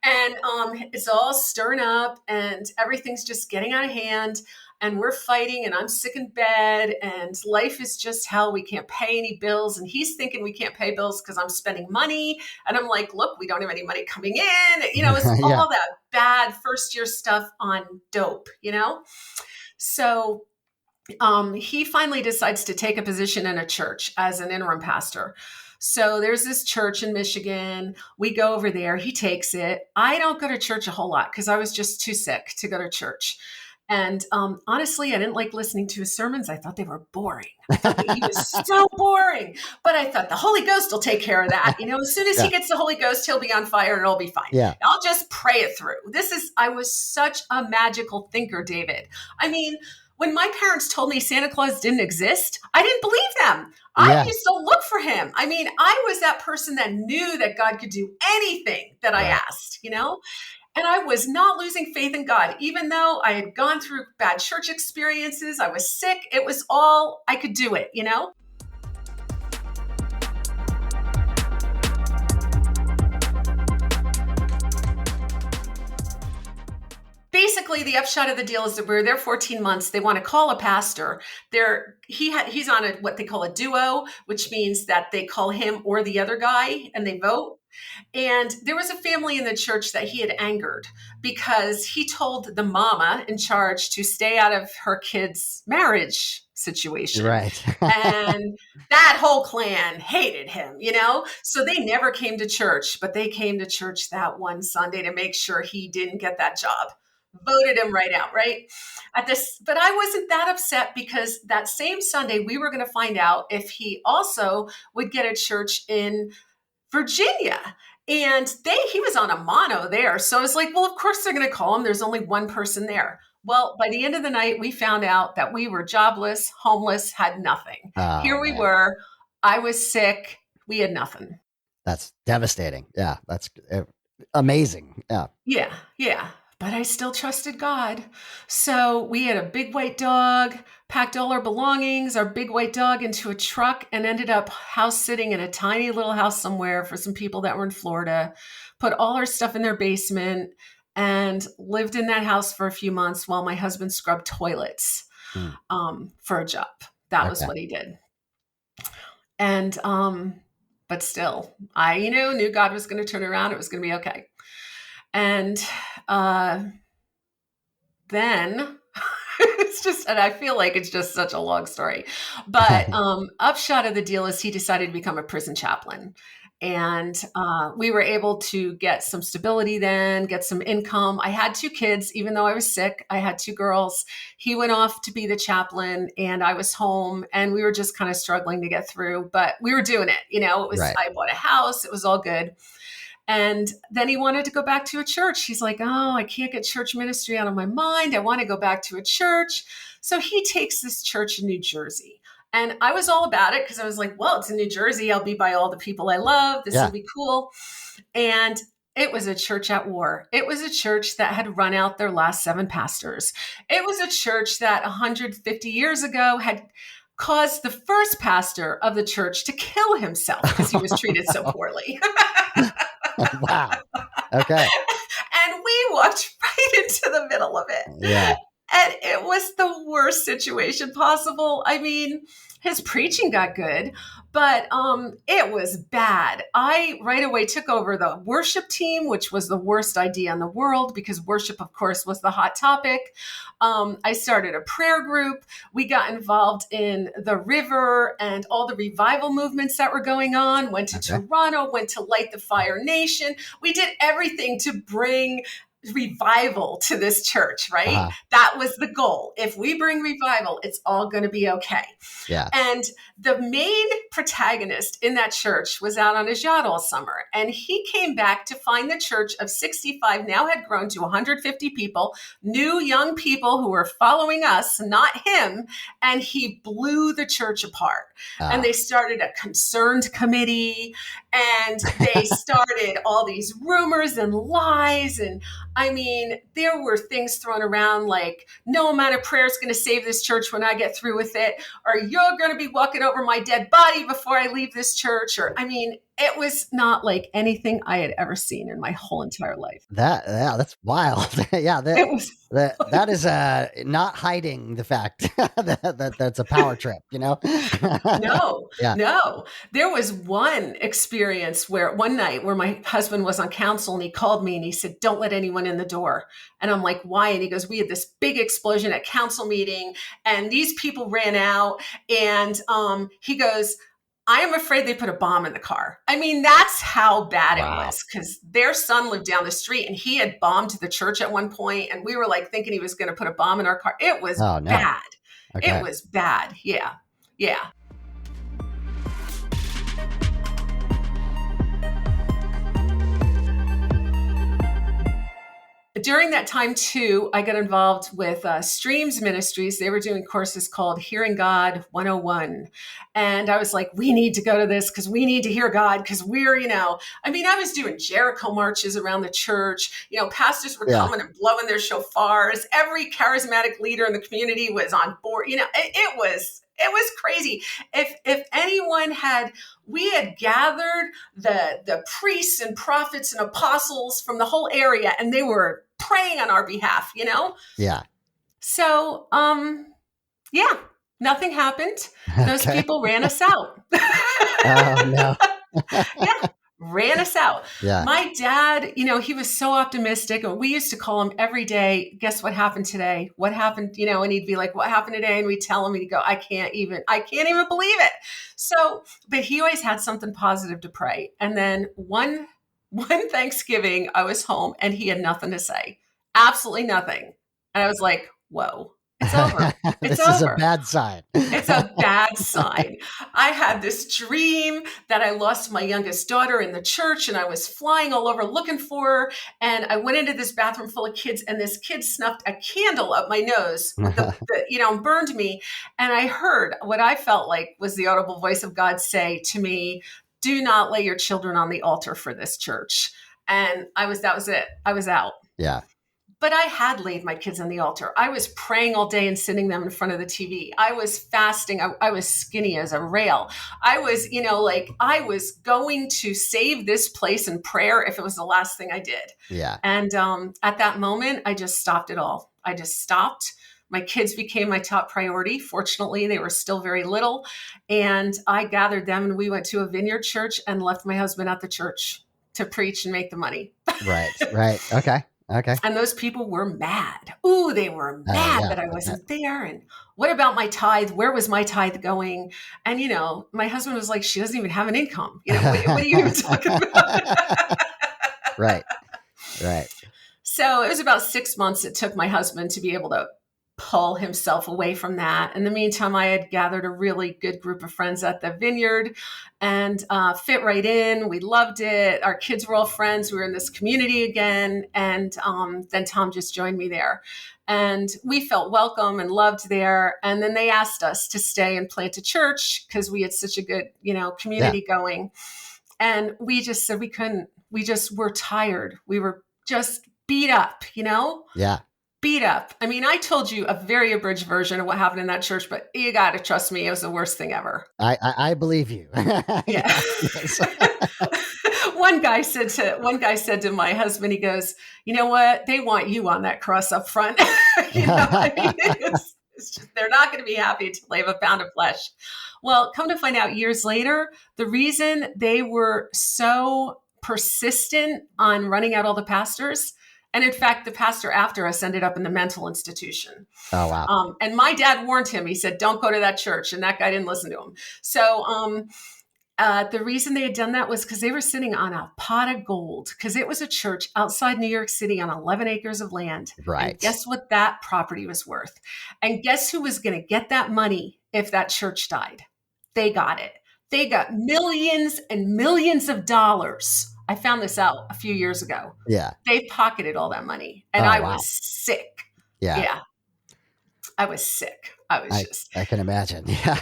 [SPEAKER 2] And it's all stirring up and everything's just getting out of hand. And we're fighting and I'm sick in bed and life is just hell. We can't pay any bills. And he's thinking we can't pay bills because I'm spending money. And I'm like, look, we don't have any money coming in. It's all that bad first year stuff on dope, So he finally decides to take a position in a church as an interim pastor. So there's this church in Michigan. We go over there. He takes it. I don't go to church a whole lot because I was just too sick to go to church. And honestly, I didn't like listening to his sermons. I thought they were boring. I thought that he was so boring. But I thought the Holy Ghost will take care of that. As soon as he gets the Holy Ghost, he'll be on fire and it'll be fine.
[SPEAKER 1] Yeah.
[SPEAKER 2] I'll just pray it through. I was such a magical thinker, David. I mean, when my parents told me Santa Claus didn't exist, I didn't believe them. I used to look for him. I mean, I was that person that knew that God could do anything that I asked, And I was not losing faith in God, even though I had gone through bad church experiences. I was sick. It was all, I could do it, Basically, the upshot of the deal is that we're there 14 months. They want to call a pastor. He's on what they call a duo, which means that they call him or the other guy and they vote. And there was a family in the church that he had angered because he told the mama in charge to stay out of her kid's marriage situation.
[SPEAKER 1] Right.
[SPEAKER 2] And that whole clan hated him, So they never came to church, but they came to church that one Sunday to make sure he didn't get that job. Voted him right out, right? But I wasn't that upset because that same Sunday we were going to find out if he also would get a church in Virginia. And he was on a mono there. So I was like, well, of course they're going to call him. There's only one person there. Well, by the end of the night, we found out that we were jobless, homeless, had nothing. Here we were. I was sick. We had nothing.
[SPEAKER 1] That's devastating. Yeah. That's amazing. Yeah.
[SPEAKER 2] Yeah. Yeah. But I still trusted God. So we had a big white dog, packed all our belongings, our big white dog into a truck and ended up house sitting in a tiny little house somewhere for some people that were in Florida, put all our stuff in their basement and lived in that house for a few months while my husband scrubbed toilets for a job. That was what he did. And, but still, I, knew God was going to turn around. It was going to be okay. And then and I feel like it's just such a long story, but upshot of the deal is he decided to become a prison chaplain. And we were able to get some stability then, get some income. I had 2 kids, even though I was sick. I had 2 girls. He went off to be the chaplain and I was home and we were just kind of struggling to get through, but we were doing it. It was, I bought a house. It was all good. And then he wanted to go back to a church. He's like, oh, I can't get church ministry out of my mind. I want to go back to a church. So he takes this church in New Jersey. And I was all about it because I was like, well, it's in New Jersey. I'll be by all the people I love. This will be cool. And it was a church at war. It was a church that had run out their last 7 pastors. It was a church that 150 years ago had caused the first pastor of the church to kill himself because he was treated so poorly.
[SPEAKER 1] Wow. Okay.
[SPEAKER 2] And we walked right into the middle of it.
[SPEAKER 1] Yeah.
[SPEAKER 2] And it was the worst situation possible. I mean, his preaching got good, but it was bad. I right away took over the worship team, which was the worst idea in the world because worship, of course, was the hot topic. I started a prayer group. We got involved in the river and all the revival movements that were going on, went to Toronto, went to Light the Fire Nation. We did everything to bring revival to this church, right? That was the goal. If we bring revival, it's all going to be okay.
[SPEAKER 1] Yeah.
[SPEAKER 2] And the main protagonist in that church was out on his yacht all summer. And he came back to find the church of 65 now had grown to 150 people, new young people who were following us, not him. And he blew the church apart. And they started a concerned committee and they started all these rumors and lies. And I mean, there were things thrown around like, no amount of prayer is going to save this church when I get through with it, or you're going to be walking over my dead body before I leave this church. Or, I mean, it was not like anything I had ever seen in my whole entire life.
[SPEAKER 1] That's wild. Yeah, that is not hiding the fact that that's a power trip,
[SPEAKER 2] No. There was one experience one night where my husband was on council and he called me and he said, don't let anyone in the door. And I'm like, why? And he goes, we had this big explosion at council meeting and these people ran out. And he goes, I am afraid they put a bomb in the car. I mean, that's how bad it was, because their son lived down the street and he had bombed the church at one point, and we were like thinking he was going to put a bomb in our car. It was bad.
[SPEAKER 1] Okay.
[SPEAKER 2] It was bad. Yeah. Yeah. During that time, too, I got involved with Streams Ministries. They were doing courses called Hearing God 101. And I was like, we need to go to this because we need to hear God, because we're, I was doing Jericho marches around the church. Pastors were coming and blowing their shofars. Every charismatic leader in the community was on board. It was crazy. If anyone we had gathered the priests and prophets and apostles from the whole area, and they were praying on our behalf,
[SPEAKER 1] Yeah.
[SPEAKER 2] So, nothing happened. Those people ran us out.
[SPEAKER 1] Oh, no.
[SPEAKER 2] Yeah. Ran us out.
[SPEAKER 1] Yeah.
[SPEAKER 2] My dad, he was so optimistic. We used to call him every day. Guess what happened today? What happened? And he'd be like, what happened today? And we'd tell him, and he'd go, I can't even believe it. So, but he always had something positive to pray. And then one Thanksgiving, I was home and he had nothing to say. Absolutely nothing. And I was like, whoa. It's over.
[SPEAKER 1] This is a bad sign.
[SPEAKER 2] It's a bad sign. I had this dream that I lost my youngest daughter in the church, and I was flying all over looking for her. And I went into this bathroom full of kids, and this kid snuffed a candle up my nose, with burned me. And I heard what I felt like was the audible voice of God say to me, do not lay your children on the altar for this church. And that was it. I was out.
[SPEAKER 1] Yeah.
[SPEAKER 2] But I had laid my kids on the altar. I was praying all day and sitting them in front of the TV. I was fasting. I was skinny as a rail. I was, I was going to save this place in prayer if it was the last thing I did.
[SPEAKER 1] Yeah.
[SPEAKER 2] And at that moment, I just stopped it all. I just stopped. My kids became my top priority. Fortunately, they were still very little. And I gathered them and we went to a vineyard church and left my husband at the church to preach and make the money.
[SPEAKER 1] Right. Okay.
[SPEAKER 2] And those people were mad. Ooh, they were mad that I wasn't there. And what about my tithe? Where was my tithe going? And, my husband was like, she doesn't even have an income. What are you even talking about?
[SPEAKER 1] Right.
[SPEAKER 2] So it was about 6 months it took my husband to be able to pull himself away from that. In the meantime, I had gathered a really good group of friends at the vineyard and fit right in. We loved it. Our kids were all friends. We were in this community again. And then Tom just joined me there. And we felt welcome and loved there. And then they asked us to stay and plant a church because we had such a good, community going. And we just said we couldn't. We just were tired. We were just beat up,
[SPEAKER 1] Yeah.
[SPEAKER 2] Beat up. I mean, I told you a very abridged version of what happened in that church, but you got to trust me. It was the worst thing ever.
[SPEAKER 1] I believe you.
[SPEAKER 2] Yeah. One guy said to my husband, he goes, you know what? They want you on that cross up front. It's just, they're not going to be happy until they have a pound of flesh. Well, come to find out years later, the reason they were so persistent on running out all the pastors, and in fact, the pastor after us ended up in the mental institution.
[SPEAKER 1] Oh, wow.
[SPEAKER 2] And my dad warned him. He said, don't go to that church. And that guy didn't listen to him. So the reason they had done that was because they were sitting on a pot of gold, because it was a church outside New York City on 11 acres of land.
[SPEAKER 1] Right.
[SPEAKER 2] And guess what that property was worth? And guess who was going to get that money if that church died? They got it. They got millions and millions of dollars. I found this out a few years ago.
[SPEAKER 1] Yeah.
[SPEAKER 2] They pocketed all that money. And I was sick.
[SPEAKER 1] Yeah.
[SPEAKER 2] I was sick.
[SPEAKER 1] I can imagine. Yeah.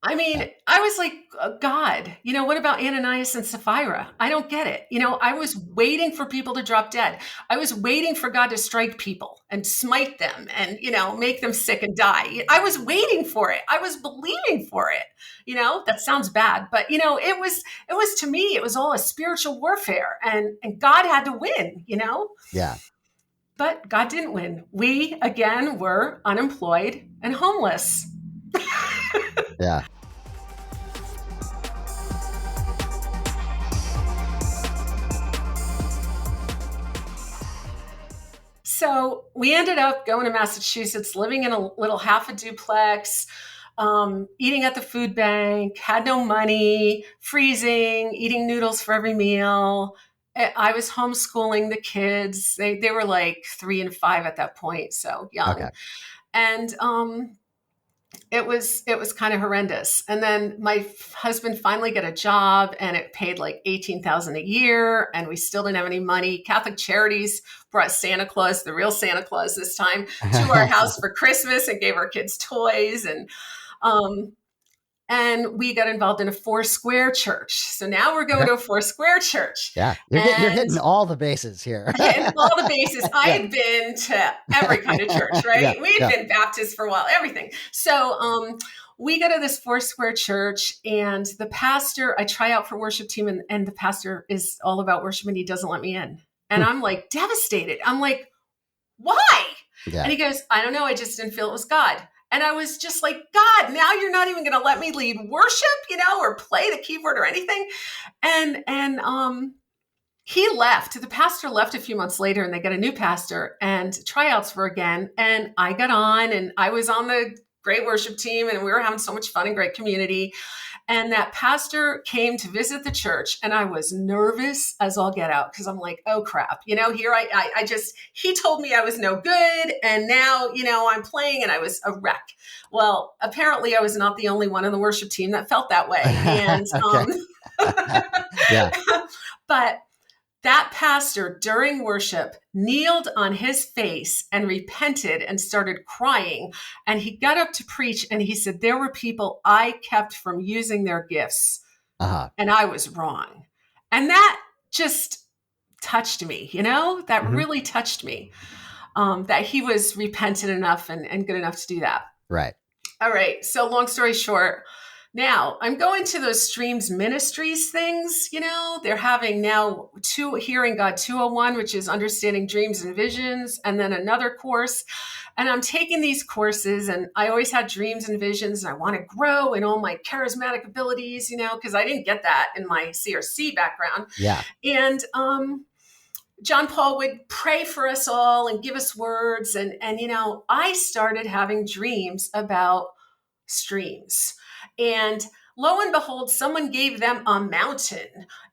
[SPEAKER 2] I mean, I was like, God, what about Ananias and Sapphira? I don't get it. I was waiting for people to drop dead. I was waiting for God to strike people and smite them and, make them sick and die. I was waiting for it. I was believing for it. That sounds bad, but it was to me, it was all a spiritual warfare and God had to win,
[SPEAKER 1] Yeah.
[SPEAKER 2] But God didn't win. We, again, were unemployed and homeless.
[SPEAKER 1] Yeah.
[SPEAKER 2] So we ended up going to Massachusetts, living in a little half a duplex. eating at the food bank, had no money, freezing, eating noodles for every meal. I was homeschooling the kids. They were like 3 and 5 at that point, so young.
[SPEAKER 1] Okay.
[SPEAKER 2] And it was kind of horrendous. And then my husband finally got a job, and it paid like $18,000 a year, and we still didn't have any money. Catholic Charities brought Santa Claus, the real Santa Claus this time, to our house for Christmas and gave our kids toys, and we got involved in a Foursquare church. So now we're going to a Foursquare church.
[SPEAKER 1] Yeah, you're hitting all the bases here.
[SPEAKER 2] Hitting all the bases. I had been to every kind of church, right? We'd been Baptist for a while, everything. So we go to this Foursquare church, and the pastor, I try out for worship team, and the pastor is all about worship, and he doesn't let me in. And I'm like devastated. I'm like, why? Yeah. And he goes, I don't know. I just didn't feel it was God. And I was just like, God, now you're not even going to let me lead worship, or play the keyboard or anything. And he left. The pastor left a few months later, and they got a new pastor, and tryouts were again. And I got on, and I was on the great worship team, and we were having so much fun and great community. And that pastor came to visit the church, and I was nervous as all get out, because I'm like, oh crap, here he told me I was no good, and now, I'm playing, and I was a wreck. Well, apparently I was not the only one on the worship team that felt that way. And, but that pastor during worship kneeled on his face and repented and started crying. And he got up to preach, and he said, there were people I kept from using their gifts, and I was wrong. And that just touched me, that really touched me, that he was repentant enough and good enough to do that.
[SPEAKER 1] Right.
[SPEAKER 2] All right. So long story short, now I'm going to those Streams Ministries things. They're having now Hearing God 201, which is Understanding Dreams and Visions, and then another course. And I'm taking these courses, and I always had dreams and visions, and I want to grow in all my charismatic abilities, because I didn't get that in my CRC background.
[SPEAKER 1] Yeah.
[SPEAKER 2] And John Paul would pray for us all and give us words. And I started having dreams about streams. And lo and behold, someone gave them a mountain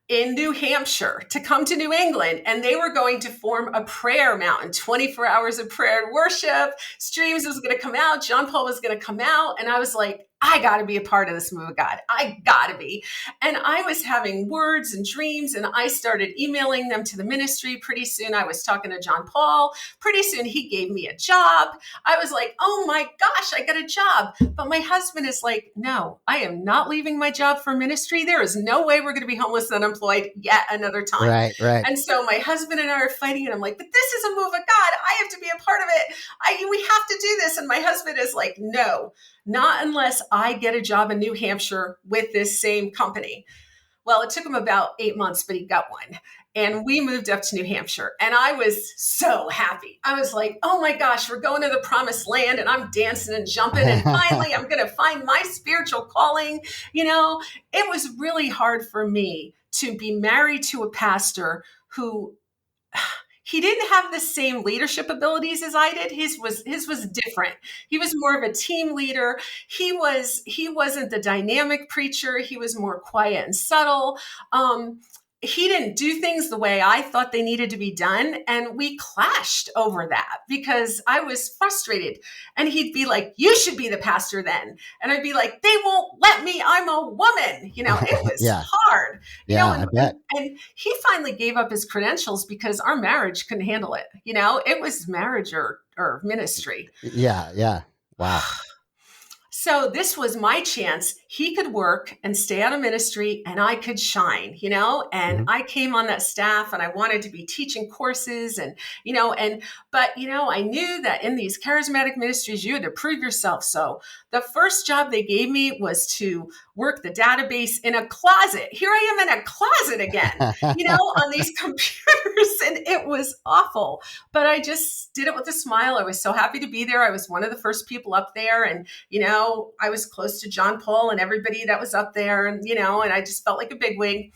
[SPEAKER 2] in New Hampshire to come to New England, and they were going to form a prayer mountain, 24 hours of prayer and worship. Streams was going to come out. John Paul was going to come out. And I was like, I got to be a part of this move of God. I got to be. And I was having words and dreams, and I started emailing them to the ministry. Pretty soon I was talking to John Paul. Pretty soon he gave me a job. I was like, oh my gosh, I got a job. But my husband is like, no, I am not leaving my job for ministry. There is no way we're going to be homeless and unemployed yet another time.
[SPEAKER 1] Right.
[SPEAKER 2] And so my husband and I are fighting, and I'm like, but this is a move of God. I have to be a part of it. We have to do this. And my husband is like, no, not unless I get a job in New Hampshire with this same company. Well, it took him about 8 months, but he got one. And we moved up to New Hampshire, and I was so happy. I was like, oh my gosh, we're going to the promised land, and I'm dancing and jumping, and finally I'm going to find my spiritual calling. It was really hard for me to be married to a pastor who he didn't have the same leadership abilities as I did. His was different. He was more of a team leader. He wasn't the dynamic preacher. He was more quiet and subtle. He didn't do things the way I thought they needed to be done. And we clashed over that because I was frustrated. And he'd be like, you should be the pastor then. And I'd be like, they won't let me. I'm a woman. It was hard.
[SPEAKER 1] I bet.
[SPEAKER 2] And he finally gave up his credentials because our marriage couldn't handle it. It was marriage or ministry.
[SPEAKER 1] Yeah. Wow.
[SPEAKER 2] So this was my chance. He could work and stay out of ministry, and I could shine, and I came on that staff, and I wanted to be teaching courses but I knew that in these charismatic ministries, you had to prove yourself. So the first job they gave me was to work the database in a closet. Here I am in a closet again, on these computers, and it was awful, but I just did it with a smile. I was so happy to be there. I was one of the first people up there, and, I was close to John Paul and everybody that was up there, and I just felt like a bigwig.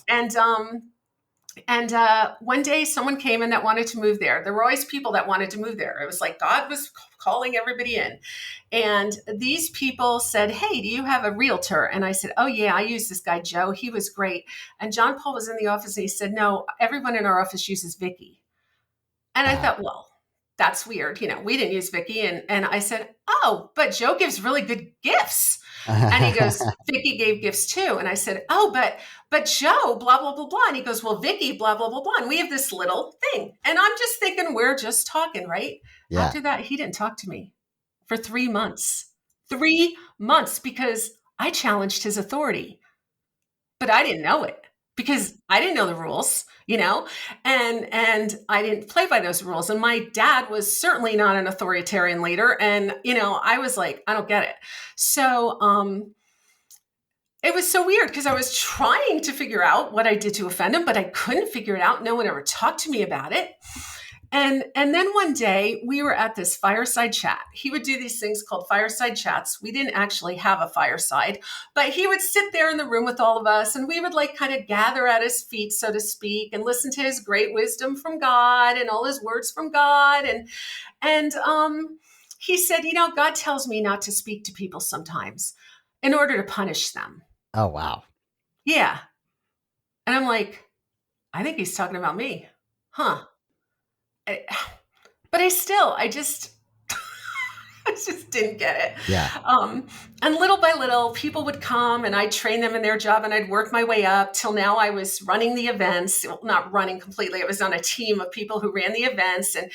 [SPEAKER 2] And And one day someone came in that wanted to move there. There were always people that wanted to move there. It was like God was calling everybody in. And these people said, hey, do you have a realtor? And I said, oh, yeah, I use this guy, Joe. He was great. And John Paul was in the office and he said, no, everyone in our office uses Vicky. And I thought, well, that's weird. We didn't use Vicky. And I said, oh, but Joe gives really good gifts. And he goes, Vicky gave gifts too. And I said, oh, but Joe, blah, blah, blah, blah. And he goes, well, Vicky, blah, blah, blah, blah. And we have this little thing. And I'm just thinking, we're just talking, right? Yeah. After that, he didn't talk to me for 3 months. 3 months, because I challenged his authority. But I didn't know it because I didn't know the rules, and I didn't play by those rules. And my dad was certainly not an authoritarian leader. And, I was like, I don't get it. So, it was so weird because I was trying to figure out what I did to offend him, but I couldn't figure it out. No one ever talked to me about it. And then one day we were at this fireside chat. He would do these things called fireside chats. We didn't actually have a fireside, but he would sit there in the room with all of us and we would kind of gather at his feet, so to speak, and listen to his great wisdom from God and all his words from God. And he said, God tells me not to speak to people sometimes in order to punish them.
[SPEAKER 1] Oh, wow.
[SPEAKER 2] Yeah. And I'm like, I think he's talking about me. Huh. But I just didn't get it.
[SPEAKER 1] Yeah.
[SPEAKER 2] And little by little, people would come and I'd train them in their job and I'd work my way up till now I was running the events. Well, not running completely. I was on a team of people who ran the events and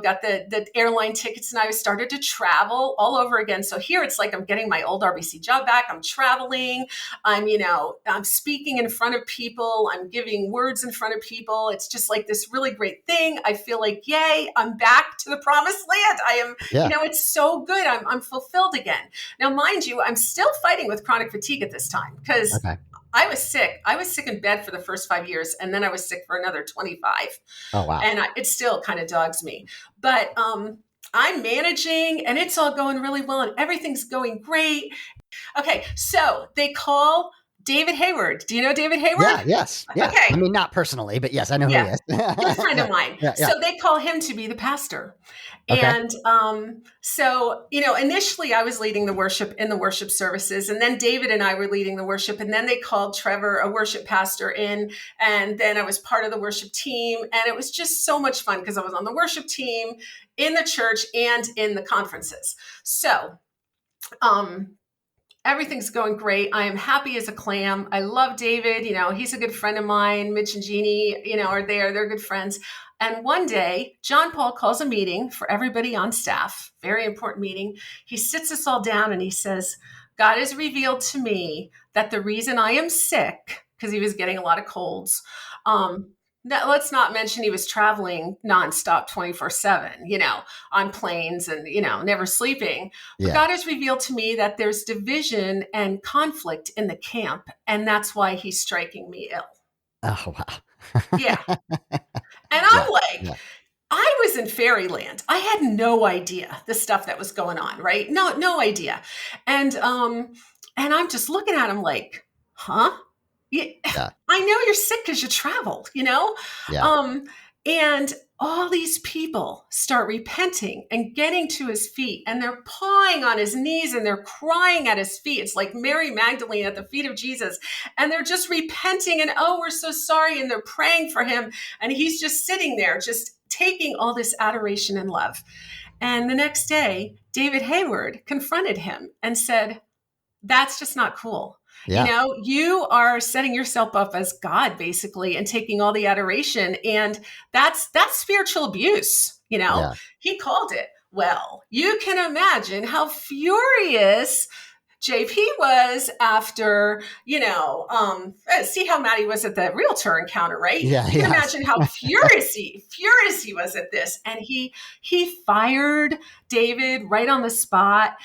[SPEAKER 2] got the airline tickets, and I started to travel all over again. So here it's like I'm getting my old RBC job back. I'm traveling. I'm speaking in front of people. I'm giving words in front of people. It's just like this really great thing. I feel like, yay, I'm back to the promised land. I am, it's so good. I'm fulfilled again. Now, mind you, I'm still fighting with chronic fatigue at this time because I was sick. I was sick in bed for the first 5 years, and then I was sick for another 25.
[SPEAKER 1] Oh, wow.
[SPEAKER 2] And it still kind of dogs me. But I'm managing, and it's all going really well, and everything's going great. Okay, so they call David Hayward. Do you know David Hayward?
[SPEAKER 1] Yeah, yes. Okay. I mean, not personally, but yes, I know who he is.
[SPEAKER 2] He's a friend of mine. Yeah. So they call him to be the pastor. Okay. And so, initially I was leading the worship in the worship services, and then David and I were leading the worship, and then they called Trevor, a worship pastor, in, and then I was part of the worship team, and it was just so much fun because I was on the worship team, in the church, and in the conferences. So, everything's going great. I am happy as a clam. I love David. He's a good friend of mine. Mitch and Jeannie, are there. They're good friends. And one day, John Paul calls a meeting for everybody on staff, very important meeting. He sits us all down and he says, God has revealed to me that the reason I am sick, because he was getting a lot of colds, let's not mention he was traveling nonstop 24/7, on planes and, never sleeping. But God has revealed to me that there's division and conflict in the camp, and that's why he's striking me ill.
[SPEAKER 1] Oh, wow.
[SPEAKER 2] Yeah. And I'm I was in fairyland. I had no idea the stuff that was going on, right? No idea. And I'm just looking at him like, huh? Yeah. I know you're sick because you travel, Yeah. And all these people start repenting and getting to his feet, and they're pawing on his knees and they're crying at his feet. It's like Mary Magdalene at the feet of Jesus. And they're just repenting and, oh, we're so sorry. And they're praying for him. And he's just sitting there, just taking all this adoration and love. And the next day, David Hayward confronted him and said, that's just not cool. Yeah. You are setting yourself up as God, basically, and taking all the adoration. And that's spiritual abuse. Yeah. He called it. Well, you can imagine how furious JP was after, see how mad he was at the realtor encounter, right?
[SPEAKER 1] Yeah,
[SPEAKER 2] you can imagine how furious he was at this. And he fired David right on the spot.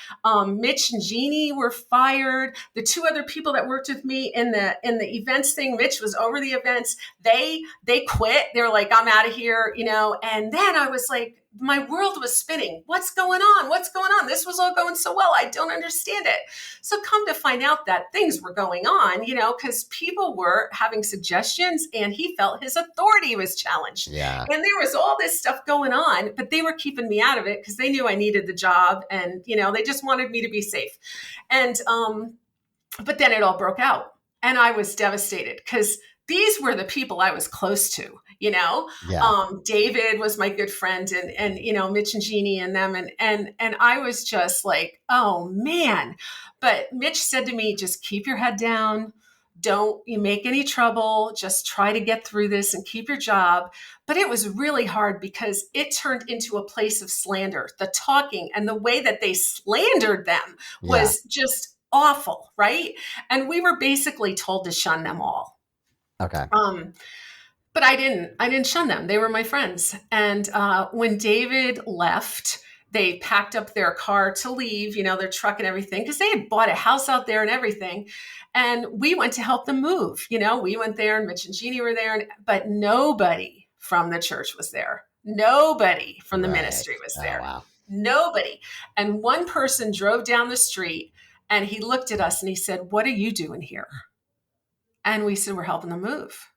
[SPEAKER 2] Mitch and Jeannie were fired. The two other people that worked with me in the events thing, Mitch was over the events. They quit. They were like, I'm out of here, and then I was like, my world was spinning. What's going on? What's going on? This was all going so well. I don't understand it. So come to find out that things were going on, because people were having suggestions and he felt his authority was challenged.
[SPEAKER 1] Yeah.
[SPEAKER 2] And there was all this stuff going on, but they were keeping me out of it because they knew I needed the job and, they just wanted me to be safe. And, but then it all broke out and I was devastated because these were the people I was close to,
[SPEAKER 1] Yeah.
[SPEAKER 2] David was my good friend and, Mitch and Jeannie and them. And I was just like, oh man. But Mitch said to me, just keep your head down. Don't you make any trouble. Just try to get through this and keep your job. But it was really hard because it turned into a place of slander. The talking and the way that they slandered them was just awful. Right. And we were basically told to shun them all.
[SPEAKER 1] Okay.
[SPEAKER 2] But I didn't shun them. They were my friends. And when David left, they packed up their car to leave, their truck and everything, because they had bought a house out there and everything. And we went to help them move. We went there and Mitch and Jeannie were there, but nobody from the church was there. Nobody from the ministry was there. Oh, wow. Nobody. And one person drove down the street and he looked at us and he said, "What are you doing here?" And we said, "We're helping them move."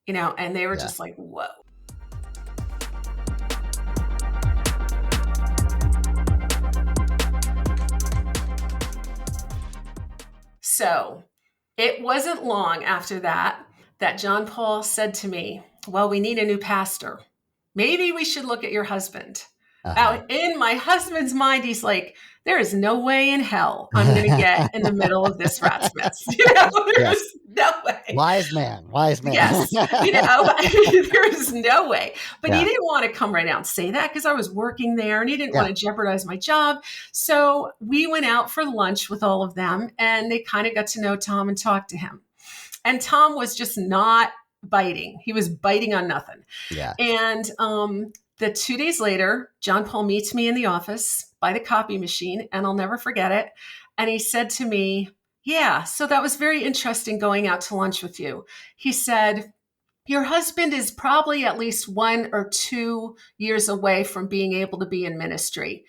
[SPEAKER 2] And they were just like, whoa. So it wasn't long after that John Paul said to me, "Well, we need a new pastor. Maybe we should look at your husband." Now, in my husband's mind, he's like, there is no way in hell I'm going to get in the middle of this rat's mess. There's no way.
[SPEAKER 1] Wise man.
[SPEAKER 2] Yes. There is no way. But he didn't want to come right out and say that because I was working there and he didn't want to jeopardize my job. So we went out for lunch with all of them and they kind of got to know Tom and talked to him. And Tom was just not biting. He was biting on nothing. Yeah. And, the 2 days later, John Paul meets me in the office by the copy machine, and I'll never forget it. And he said to me, "Yeah, so that was very interesting going out to lunch with you." He said, "Your husband is probably at least 1 or 2 years away from being able to be in ministry."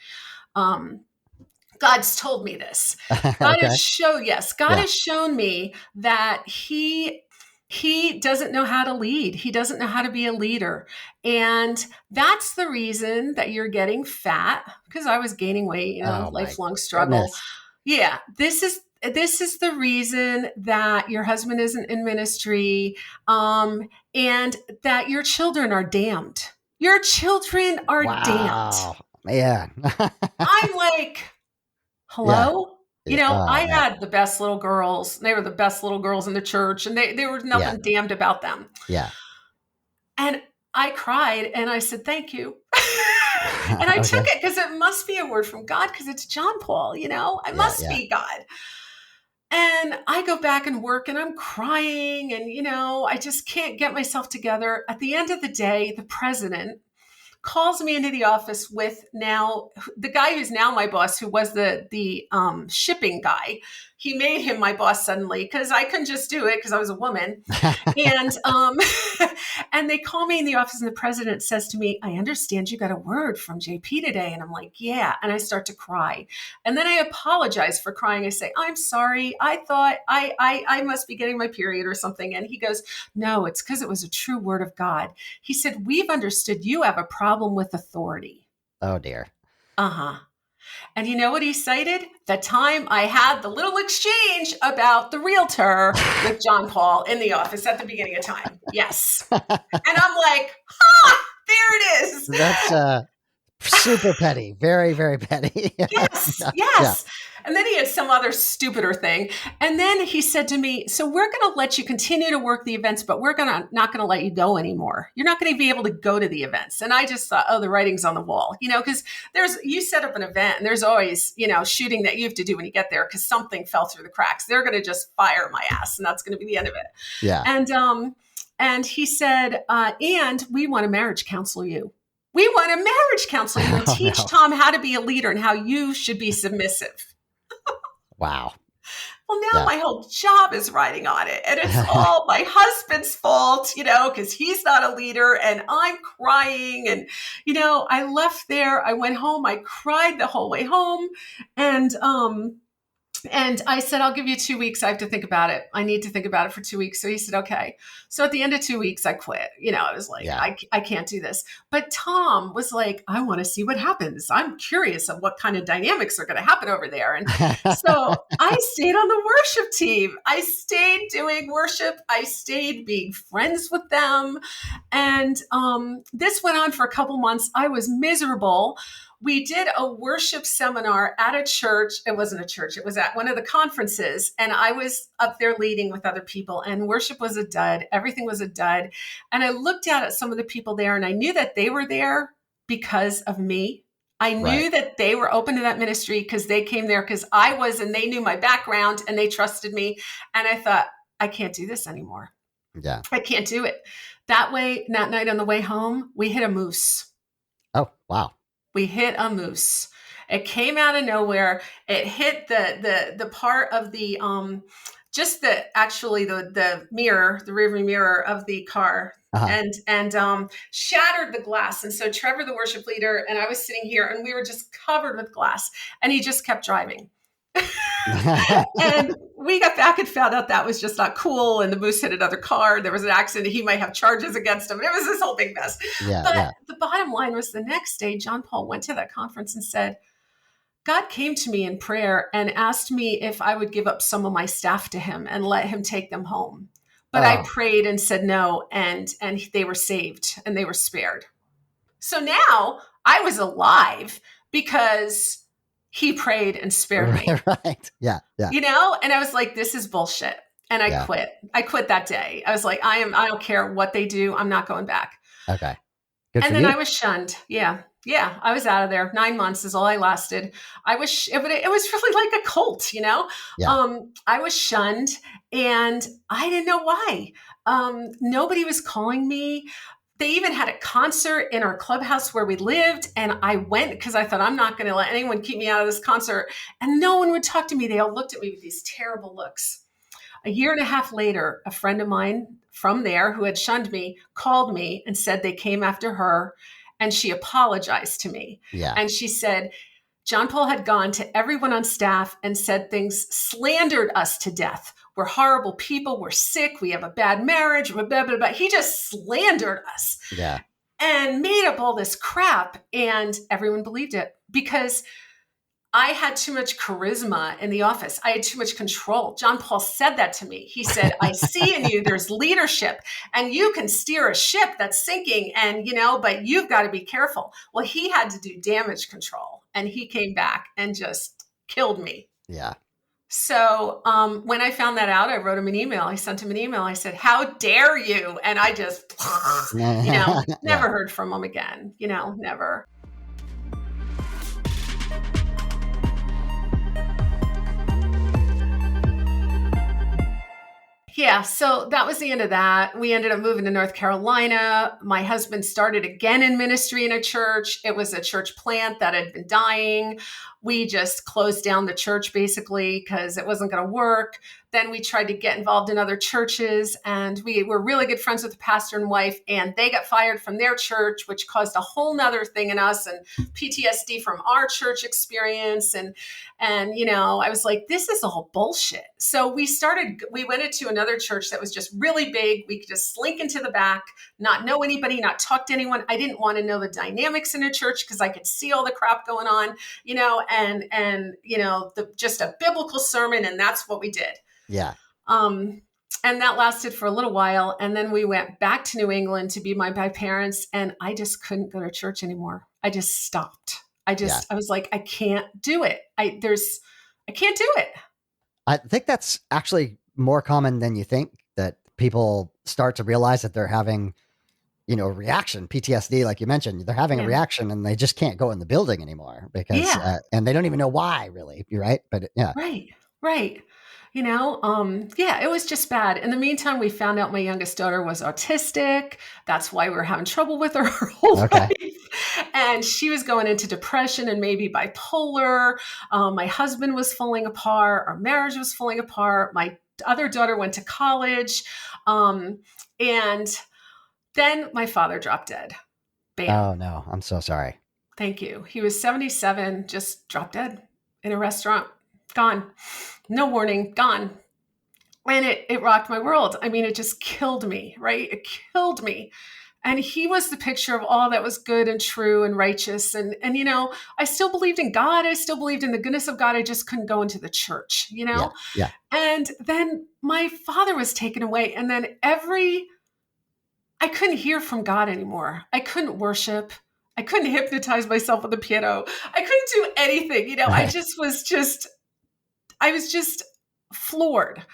[SPEAKER 2] God's told me this. God has shown me that he doesn't know how to lead. He doesn't know how to be a leader. And that's the reason that you're getting fat, because I was gaining weight, lifelong struggle. Goodness. Yeah. This is the reason that your husband isn't in ministry, and that your children are damned. Your children are damned.
[SPEAKER 1] Man.
[SPEAKER 2] I'm like, hello? Yeah. I had the best little girls. They were the best little girls in the church, and they were nothing damned about them.
[SPEAKER 1] Yeah.
[SPEAKER 2] And I cried, and I said, "Thank you." And I took it because it must be a word from God because it's John Paul, it must be God. And I go back and work and I'm crying and, I just can't get myself together. At the end of the day, the president calls me into the office with now the guy who's now my boss, who was the shipping guy. He made him my boss suddenly because I couldn't just do it because I was a woman. And and they call me in the office and the president says to me, "I understand you got a word from JP today." And I'm like, "Yeah." And I start to cry. And then I apologize for crying. I say, "I'm sorry. I thought I must be getting my period or something." And he goes, "No, it's because it was a true word of God." He said, "We've understood you have a problem with authority."
[SPEAKER 1] Oh, dear.
[SPEAKER 2] Uh-huh. And you know what he cited? The time I had the little exchange about the realtor with John Paul in the office at the beginning of time. Yes. And I'm like, there it is.
[SPEAKER 1] That's super petty. Very, very petty.
[SPEAKER 2] Yes. Yeah. And then he had some other stupider thing. And then he said to me, "So we're going to let you continue to work the events, but we're not going to let you go anymore. You're not going to be able to go to the events." And I just thought, the writing's on the wall, because you set up an event and there's always, shooting that you have to do when you get there because something fell through the cracks. They're going to just fire my ass and that's going to be the end of it.
[SPEAKER 1] Yeah.
[SPEAKER 2] And he said, "And we want to marriage counsel you. We want to marriage counsel you and teach Tom how to be a leader and how you should be submissive."
[SPEAKER 1] Wow.
[SPEAKER 2] Well, now my whole job is riding on it, and it's all my husband's fault, because he's not a leader, and I'm crying. And, I left there, I went home, I cried the whole way home. And I said, I'll give you 2 weeks. I have to think about it. I need to think about it for 2 weeks. So he said, okay. So at the end of 2 weeks, I quit. I was like, I can't do this. But Tom was like, I want to see what happens. I'm curious of what kind of dynamics are going to happen over there. And so I stayed on the worship team. I stayed doing worship. I stayed being friends with them. And this went on for a couple months. I was miserable. We did a worship seminar at a church. It wasn't a church. It was at one of the conferences. And I was up there leading with other people, and worship was a dud. Everything was a dud. And I looked out at some of the people there, and I knew that they were there because of me. I knew that they were open to that ministry because they came there because I was, and they knew my background and they trusted me. And I thought, I can't do this anymore.
[SPEAKER 1] Yeah.
[SPEAKER 2] I can't do it. That night on the way home, we hit a moose.
[SPEAKER 1] Oh, wow.
[SPEAKER 2] We hit a moose. It came out of nowhere. It hit the part of the the mirror, the rearview mirror of the car, and shattered the glass. And so Trevor, the worship leader, and I was sitting here, and we were just covered with glass. And he just kept driving. And we got back and found out that was just not cool. And the moose hit another car. There was an accident. He might have charges against him. It was this whole big mess. But the bottom line was, the next day, John Paul went to that conference and said, God came to me in prayer and asked me if I would give up some of my staff to him and let him take them home. But I prayed and said no, and they were saved and they were spared. So now I was alive because he prayed and spared me.
[SPEAKER 1] Right. Yeah. Yeah.
[SPEAKER 2] And I was like, this is bullshit. And I quit. I quit that day. I was like, I don't care what they do. I'm not going back.
[SPEAKER 1] Okay. Good
[SPEAKER 2] and then I was shunned. Yeah. Yeah. I was out of there. 9 months is all I lasted. It was really like a cult, Yeah. I was shunned, and I didn't know why. Nobody was calling me. They even had a concert in our clubhouse where we lived, and I went because I thought, I'm not going to let anyone keep me out of this concert. And no one would talk to me. They all looked at me with these terrible looks. A year and a half later, a friend of mine from there who had shunned me called me and said they came after her, and she apologized to me.
[SPEAKER 1] Yeah.
[SPEAKER 2] And she said, John Paul had gone to everyone on staff and said things, slandered us to death. We're horrible people. We're sick. We have a bad marriage. Blah, blah, blah. He just slandered us.
[SPEAKER 1] Yeah.
[SPEAKER 2] And made up all this crap. And everyone believed it because I had too much charisma in the office. I had too much control. John Paul said that to me. He said, I see in you, there's leadership, and you can steer a ship that's sinking, and, but you've got to be careful. Well, he had to do damage control, and he came back and just killed me.
[SPEAKER 1] Yeah.
[SPEAKER 2] So when I found that out, I wrote him an email. I sent him an email. I said, how dare you? And I just, never heard from him again, never. Yeah, so that was the end of that. We ended up moving to North Carolina. My husband started again in ministry in a church. It was a church plant that had been dying. We just closed down the church basically because it wasn't going to work. Then we tried to get involved in other churches, and we were really good friends with the pastor and wife, and they got fired from their church, which caused a whole nother thing in us, and PTSD from our church experience. And I was like, this is all bullshit. So we went into another church that was just really big. We could just slink into the back, not know anybody, not talk to anyone. I didn't want to know the dynamics in a church because I could see all the crap going on, just a biblical sermon. And that's what we did.
[SPEAKER 1] Yeah.
[SPEAKER 2] And that lasted for a little while. And then we went back to New England to be my parents. And I just couldn't go to church anymore. I just stopped. I was like, I can't do it. I can't do it.
[SPEAKER 1] I think that's actually more common than you think, that people start to realize that they're having, reaction, PTSD, like you mentioned, they're having a reaction and they just can't go in the building anymore because, and they don't even know why really. You're right. But yeah.
[SPEAKER 2] Right. It was just bad. In the meantime, we found out my youngest daughter was autistic. That's why we were having trouble with her whole life. And she was going into depression and maybe bipolar. My husband was falling apart. Our marriage was falling apart. My other daughter went to college. And then my father dropped dead. Bam.
[SPEAKER 1] Oh, no. I'm so sorry.
[SPEAKER 2] Thank you. He was 77, just dropped dead in a restaurant. Gone. No warning. Gone. And it rocked my world. I mean, it just killed me, right? It killed me. And he was the picture of all that was good and true and righteous. And I still believed in God. I still believed in the goodness of God. I just couldn't go into the church,
[SPEAKER 1] Yeah.
[SPEAKER 2] And then my father was taken away. And then I couldn't hear from God anymore. I couldn't worship. I couldn't hypnotize myself with the piano. I couldn't do anything.
[SPEAKER 1] Right.
[SPEAKER 2] I was just floored.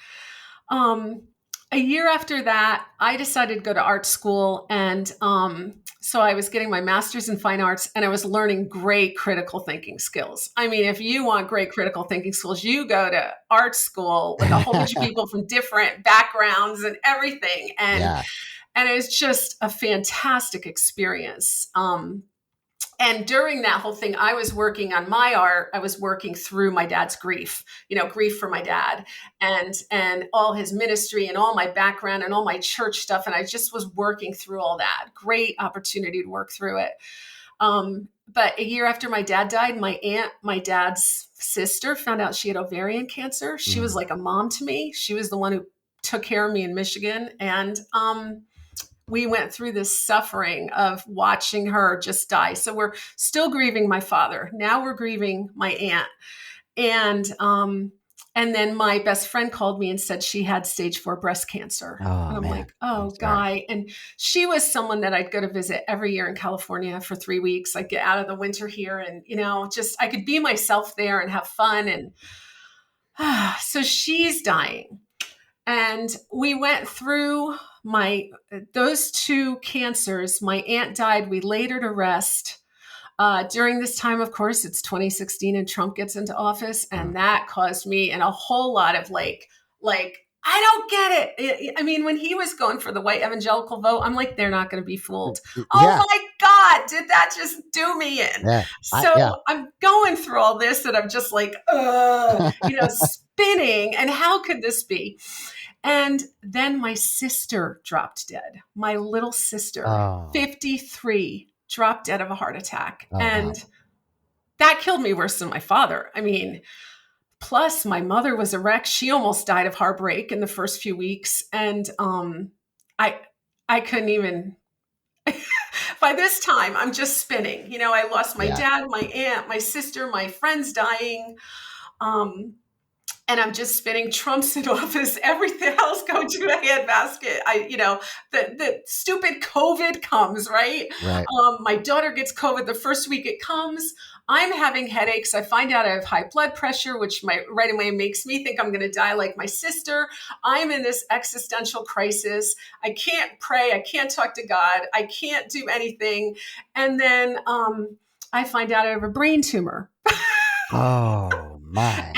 [SPEAKER 2] A year after that, I decided to go to art school. And so I was getting my master's in fine arts, and I was learning great critical thinking skills. I mean, if you want great critical thinking skills, you go to art school with a whole bunch of people from different backgrounds and everything. And it was just a fantastic experience. And during that whole thing, I was working on my art. I was working through my dad's grief, grief for my dad and all his ministry and all my background and all my church stuff. And I just was working through all that. Great opportunity to work through it. But a year after my dad died, my aunt, my dad's sister, found out she had ovarian cancer. She was like a mom to me. She was the one who took care of me in Michigan. And we went through this suffering of watching her just die. So we're still grieving my father. Now we're grieving my aunt. And then my best friend called me and said she had stage 4 breast cancer.
[SPEAKER 1] Oh,
[SPEAKER 2] and I'm
[SPEAKER 1] man.
[SPEAKER 2] like, oh, Guy. And she was someone that I'd go to visit every year in California for 3 weeks. I'd get out of the winter here and, just I could be myself there and have fun. And so she's dying. And we went through those 2 cancers. My aunt died. We laid her to rest. During this time, of course, it's 2016 and Trump gets into office. And that caused me and a whole lot of like, I don't get it. I mean, when he was going for the white evangelical vote, I'm like, they're not going to be fooled.
[SPEAKER 1] Yeah.
[SPEAKER 2] Oh my God, did that just do me in?
[SPEAKER 1] Yeah.
[SPEAKER 2] I'm going through all this and I'm just like, spinning. And how could this be? And then my sister dropped dead. My little sister, 53, dropped dead of a heart attack. And that killed me worse than my father. I mean, plus my mother was a wreck. She almost died of heartbreak in the first few weeks. And I couldn't even, by this time, I'm just spinning. I lost my dad, my aunt, my sister, my friends dying. And I'm just spinning. Trump's in office, everything else going to a handbasket. The stupid COVID comes, right? My daughter gets COVID the first week it comes. I'm having headaches. I find out I have high blood pressure, which right away makes me think I'm going to die like my sister. I'm in this existential crisis. I can't pray. I can't talk to God. I can't do anything. And then I find out I have a brain tumor.
[SPEAKER 1] Oh my!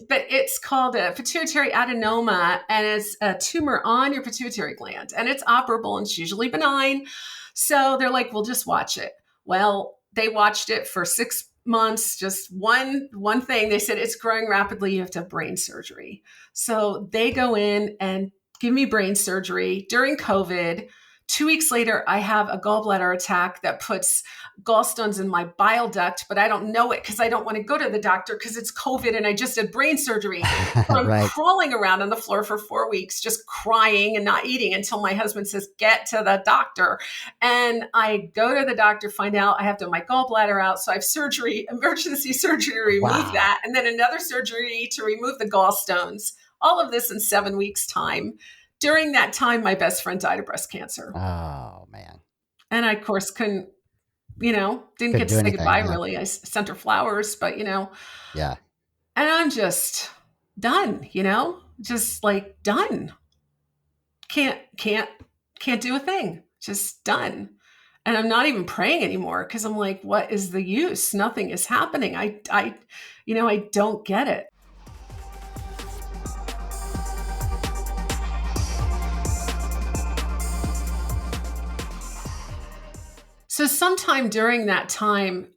[SPEAKER 2] But it's called a pituitary adenoma, and it's a tumor on your pituitary gland, and it's operable and it's usually benign. So they're like, "We'll just watch it." Well, they watched it for 6 months. Just one thing. They said it's growing rapidly. You have to have brain surgery. So they go in and give me brain surgery during COVID. 2 weeks later, I have a gallbladder attack that puts gallstones in my bile duct, but I don't know it because I don't want to go to the doctor because it's COVID and I just had brain surgery. So I'm crawling around on the floor for 4 weeks, just crying and not eating until my husband says, get to the doctor. And I go to the doctor, find out I have to have my gallbladder out. So I have surgery, emergency surgery to remove that. And then another surgery to remove the gallstones. All of this in 7 weeks' time. During that time, my best friend died of breast cancer.
[SPEAKER 1] Oh, man.
[SPEAKER 2] And I, of course, didn't get to say goodbye, really. I sent her flowers, but,
[SPEAKER 1] Yeah.
[SPEAKER 2] And I'm just done, just like done. Can't do a thing. Just done. And I'm not even praying anymore because I'm like, what is the use? Nothing is happening. I don't get it. So sometime during that time,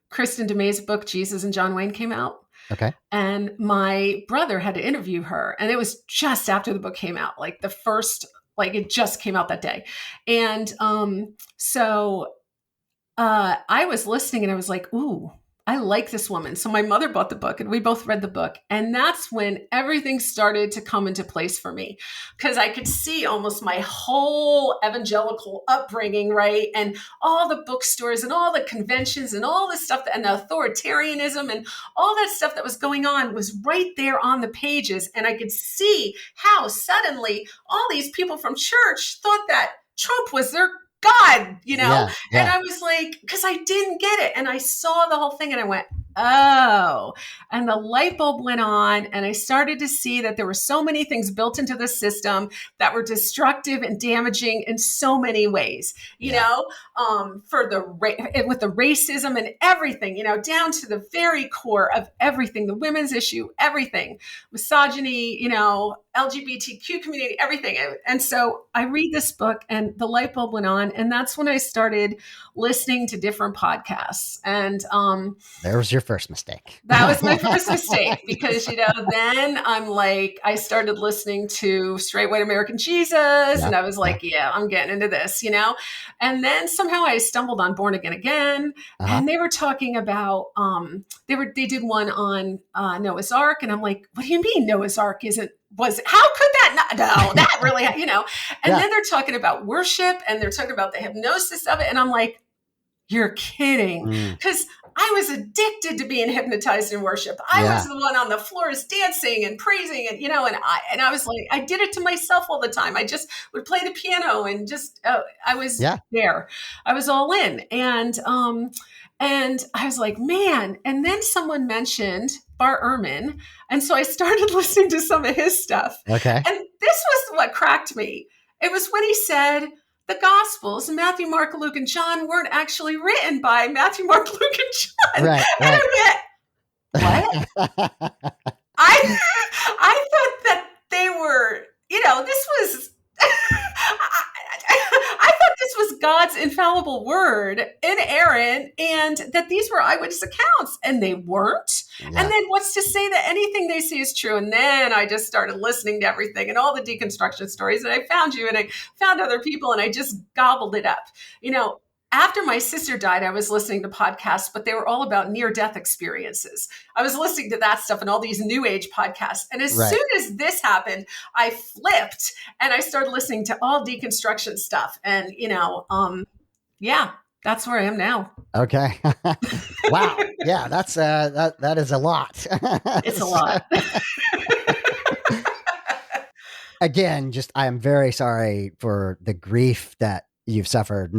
[SPEAKER 2] Kristen DeMay's book, Jesus and John Wayne, came out.
[SPEAKER 1] Okay.
[SPEAKER 2] And my brother had to interview her. And it was just after the book came out, like it just came out that day. And so I was listening and I was like, ooh, I like this woman. So my mother bought the book and we both read the book. And that's when everything started to come into place for me, because I could see almost my whole evangelical upbringing, right? And all the bookstores and all the conventions and all the stuff and the authoritarianism and all that stuff that was going on was right there on the pages. And I could see how suddenly all these people from church thought that Trump was their God,
[SPEAKER 1] Yeah.
[SPEAKER 2] And I was like, because I didn't get it. And I saw the whole thing and I went, oh, and the light bulb went on. And I started to see that there were so many things built into the system that were destructive and damaging in so many ways, you know, with the racism and everything, down to the very core of everything, the women's issue, everything, misogyny, LGBTQ community, everything. And so I read this book and the light bulb went on. And that's when I started listening to different podcasts. And
[SPEAKER 1] there was your first mistake.
[SPEAKER 2] That was my first mistake because, then I'm like, I started listening to Straight White American Jesus. And I was like, yeah, I'm getting into this, And then somehow I stumbled on Born Again. And they were talking about, they did one on Noah's Ark. And I'm like, what do you mean Noah's Ark how could that not, no, that really, And then they're talking about worship and they're talking about the hypnosis of it. And I'm like, you're kidding. Because I was addicted to being hypnotized in worship. I was the one on the floors dancing and praising and, and I was like, I did it to myself all the time. I just would play the piano and just, I was there. I was all in. And I was like, man. And then someone mentioned Bart Ehrman. And so I started listening to some of his stuff.
[SPEAKER 1] Okay.
[SPEAKER 2] And this was what cracked me. It was when he said, the Gospels, Matthew, Mark, Luke, and John, weren't actually written by Matthew, Mark, Luke, and John.
[SPEAKER 1] Right,
[SPEAKER 2] and I went, what? I thought that they were, this was, I thought this was God's infallible word, inerrant, and that these were eyewitness accounts, and they weren't. Yeah. And then what's to say that anything they say is true? And then I just started listening to everything and all the deconstruction stories, and I found you, and I found other people, and I just gobbled it up. After my sister died, I was listening to podcasts, but they were all about near-death experiences. I was listening to that stuff and all these new age podcasts. And as soon as this happened, I flipped and I started listening to all deconstruction stuff. And, that's where I am now.
[SPEAKER 1] Okay. Wow. Yeah, that's that is a lot.
[SPEAKER 2] It's a lot.
[SPEAKER 1] Again, I am very sorry for the grief that you've suffered.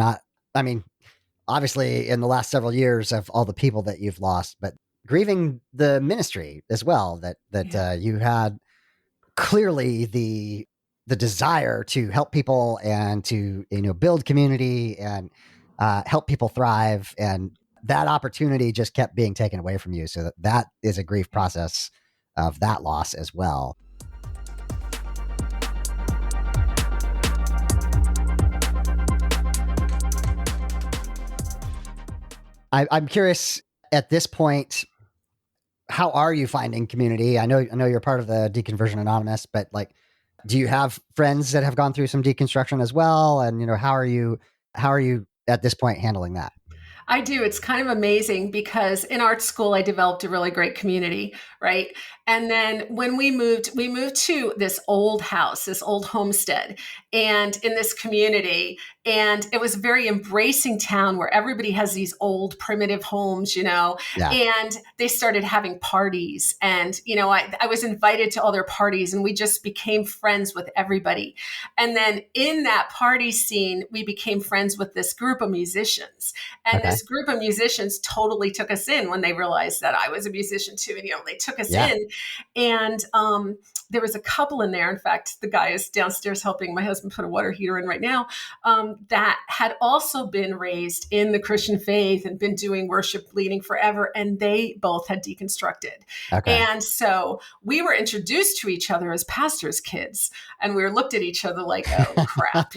[SPEAKER 1] Obviously in the last several years of all the people that you've lost, but grieving the ministry as well, that you had clearly the desire to help people and to, build community and help people thrive. And that opportunity just kept being taken away from you. So that is a grief process of that loss as well. I'm curious at this point, how are you finding community? I know you're part of the Deconversion Anonymous, but do you have friends that have gone through some deconstruction as well? And, how are you at this point handling that?
[SPEAKER 2] I do. It's kind of amazing because in art school, I developed a really great community, right? And then when we moved to this old house, this old homestead, and in this community, and it was a very embracing town where everybody has these old primitive homes, and they started having parties. And, I was invited to all their parties and we just became friends with everybody. And then in that party scene, we became friends with this group of musicians. And this group of musicians totally took us in when they realized that I was a musician too. And, they took us in. And there was a couple in there. In fact, the guy is downstairs helping my husband put a water heater in right now, that had also been raised in the Christian faith and been doing worship leading forever. And they both had deconstructed. Okay. And so we were introduced to each other as pastors' kids. And we were looked at each other like, oh, crap,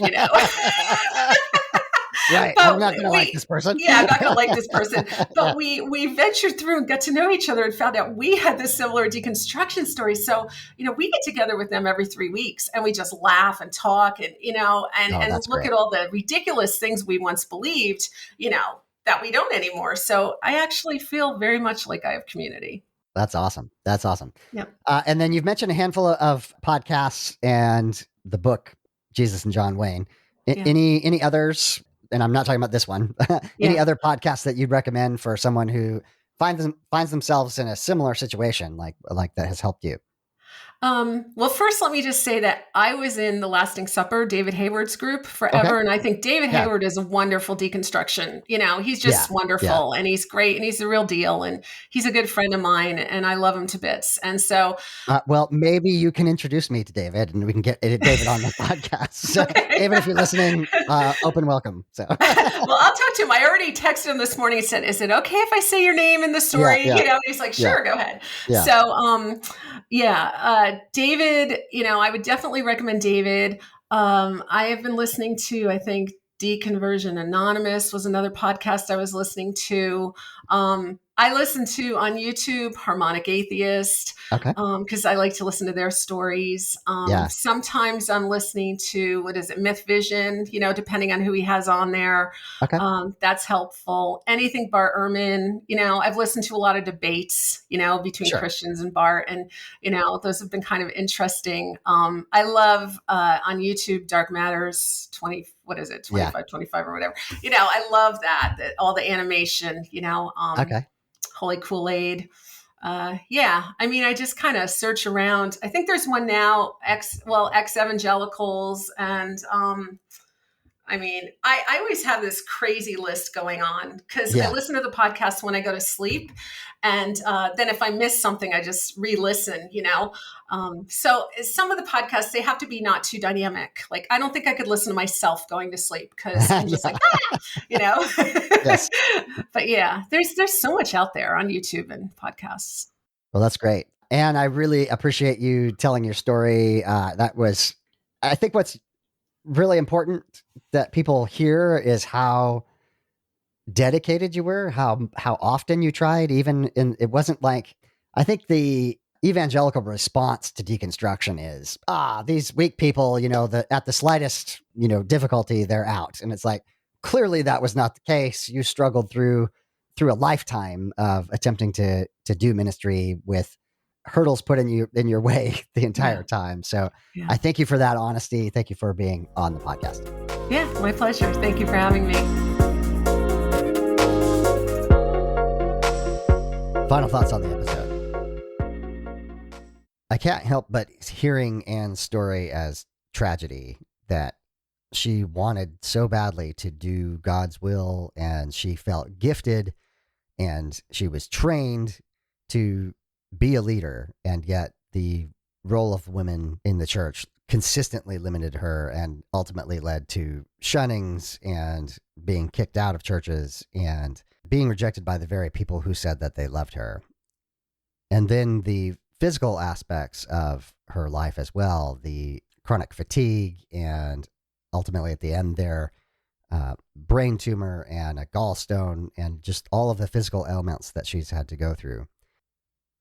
[SPEAKER 1] Right. I'm
[SPEAKER 2] But
[SPEAKER 1] not going to like this person.
[SPEAKER 2] yeah, I'm not going to like this person.
[SPEAKER 1] Yeah.
[SPEAKER 2] But we ventured through and got to know each other and found out we had this similar deconstruction story. So, we get together with them every 3 weeks and we just laugh and talk and, and
[SPEAKER 1] That's
[SPEAKER 2] look
[SPEAKER 1] great.
[SPEAKER 2] at all the ridiculous things we once believed, that we don't anymore. So I actually feel very much like I have community.
[SPEAKER 1] That's awesome. That's awesome.
[SPEAKER 2] Yep.
[SPEAKER 1] And then you've mentioned a handful of podcasts and the book, Jesus and John Wayne.
[SPEAKER 2] Yeah.
[SPEAKER 1] Any others? And I'm not talking about this one. Any other podcasts that you'd recommend for someone who finds themselves in a similar situation like that has helped you?
[SPEAKER 2] Well, first, let me just say that I was in the Lasting Supper, David Hayward's group forever. Okay. And I think David Hayward is a wonderful deconstruction. He's just wonderful and he's great and he's the real deal. And he's a good friend of mine and I love him to bits. And so,
[SPEAKER 1] well, maybe you can introduce me to David and we can get David on the podcast. So, okay. David, if you're listening, open welcome. So,
[SPEAKER 2] well, I'll talk to him. I already texted him this morning and said, "Is it okay if I say your name in the story?" And he's like, "Sure, go ahead." Yeah. So, David, I would definitely recommend David. I have been listening to, I think, Deconversion Anonymous was another podcast I was listening to. I listen to on YouTube Harmonic Atheist, because I like to listen to their stories. Sometimes I'm listening to, MythVision, depending on who he has on there. Okay. That's helpful. Anything Bart Ehrman, I've listened to a lot of debates, between Christians and Bart, and, those have been kind of interesting. I love on YouTube Dark Matters 25 or whatever. I love that all the animation, Holy Koolaid. I just kind of search around. I think there's one now, ex-evangelicals. And I always have this crazy list going on because I listen to the podcast when I go to sleep. And then if I miss something, I just re-listen, So some of the podcasts, they have to be not too dynamic. Like, I don't think I could listen to myself going to sleep because I'm just like, Yes. But there's so much out there on YouTube and podcasts.
[SPEAKER 1] Well, that's great. And I really appreciate you telling your story. I think what's really important that people hear is how dedicated you were, how often you tried, it wasn't like, I think the evangelical response to deconstruction is, these weak people, at the slightest, difficulty, they're out. And it's like, clearly that was not the case. You struggled through a lifetime of attempting to do ministry with hurdles put in your way the entire time. So I thank you for that honesty. Thank you for being on the podcast.
[SPEAKER 2] Yeah, my pleasure. Thank you for having me.
[SPEAKER 1] Final thoughts on the episode. I can't help but hearing Anne's story as tragedy, that she wanted so badly to do God's will and she felt gifted and she was trained to be a leader, and yet the role of women in the church consistently limited her and ultimately led to shunnings and being kicked out of churches and being rejected by the very people who said that they loved her. And then the physical aspects of her life as well, the chronic fatigue and ultimately at the end there, brain tumor and a gallstone and just all of the physical ailments that she's had to go through.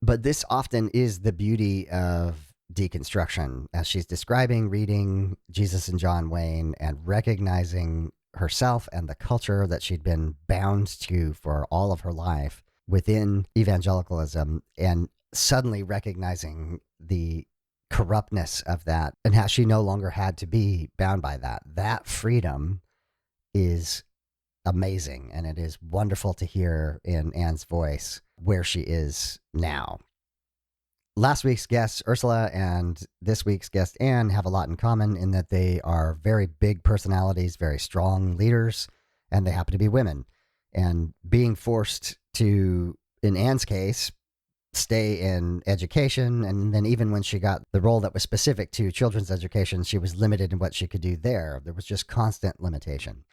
[SPEAKER 1] But this often is the beauty of deconstruction, as she's describing reading Jesus and John Wayne and recognizing herself and the culture that she'd been bound to for all of her life within evangelicalism, and suddenly recognizing the corruptness of that and how she no longer had to be bound by that. That freedom is amazing, and it is wonderful to hear in Anne's voice where she is now. Last week's guest, Ursula, and this week's guest, Anne, have a lot in common in that they are very big personalities, very strong leaders, and they happen to be women. And being forced to, in Anne's case, stay in education, and then even when she got the role that was specific to children's education, she was limited in what she could do there. There was just constant limitation.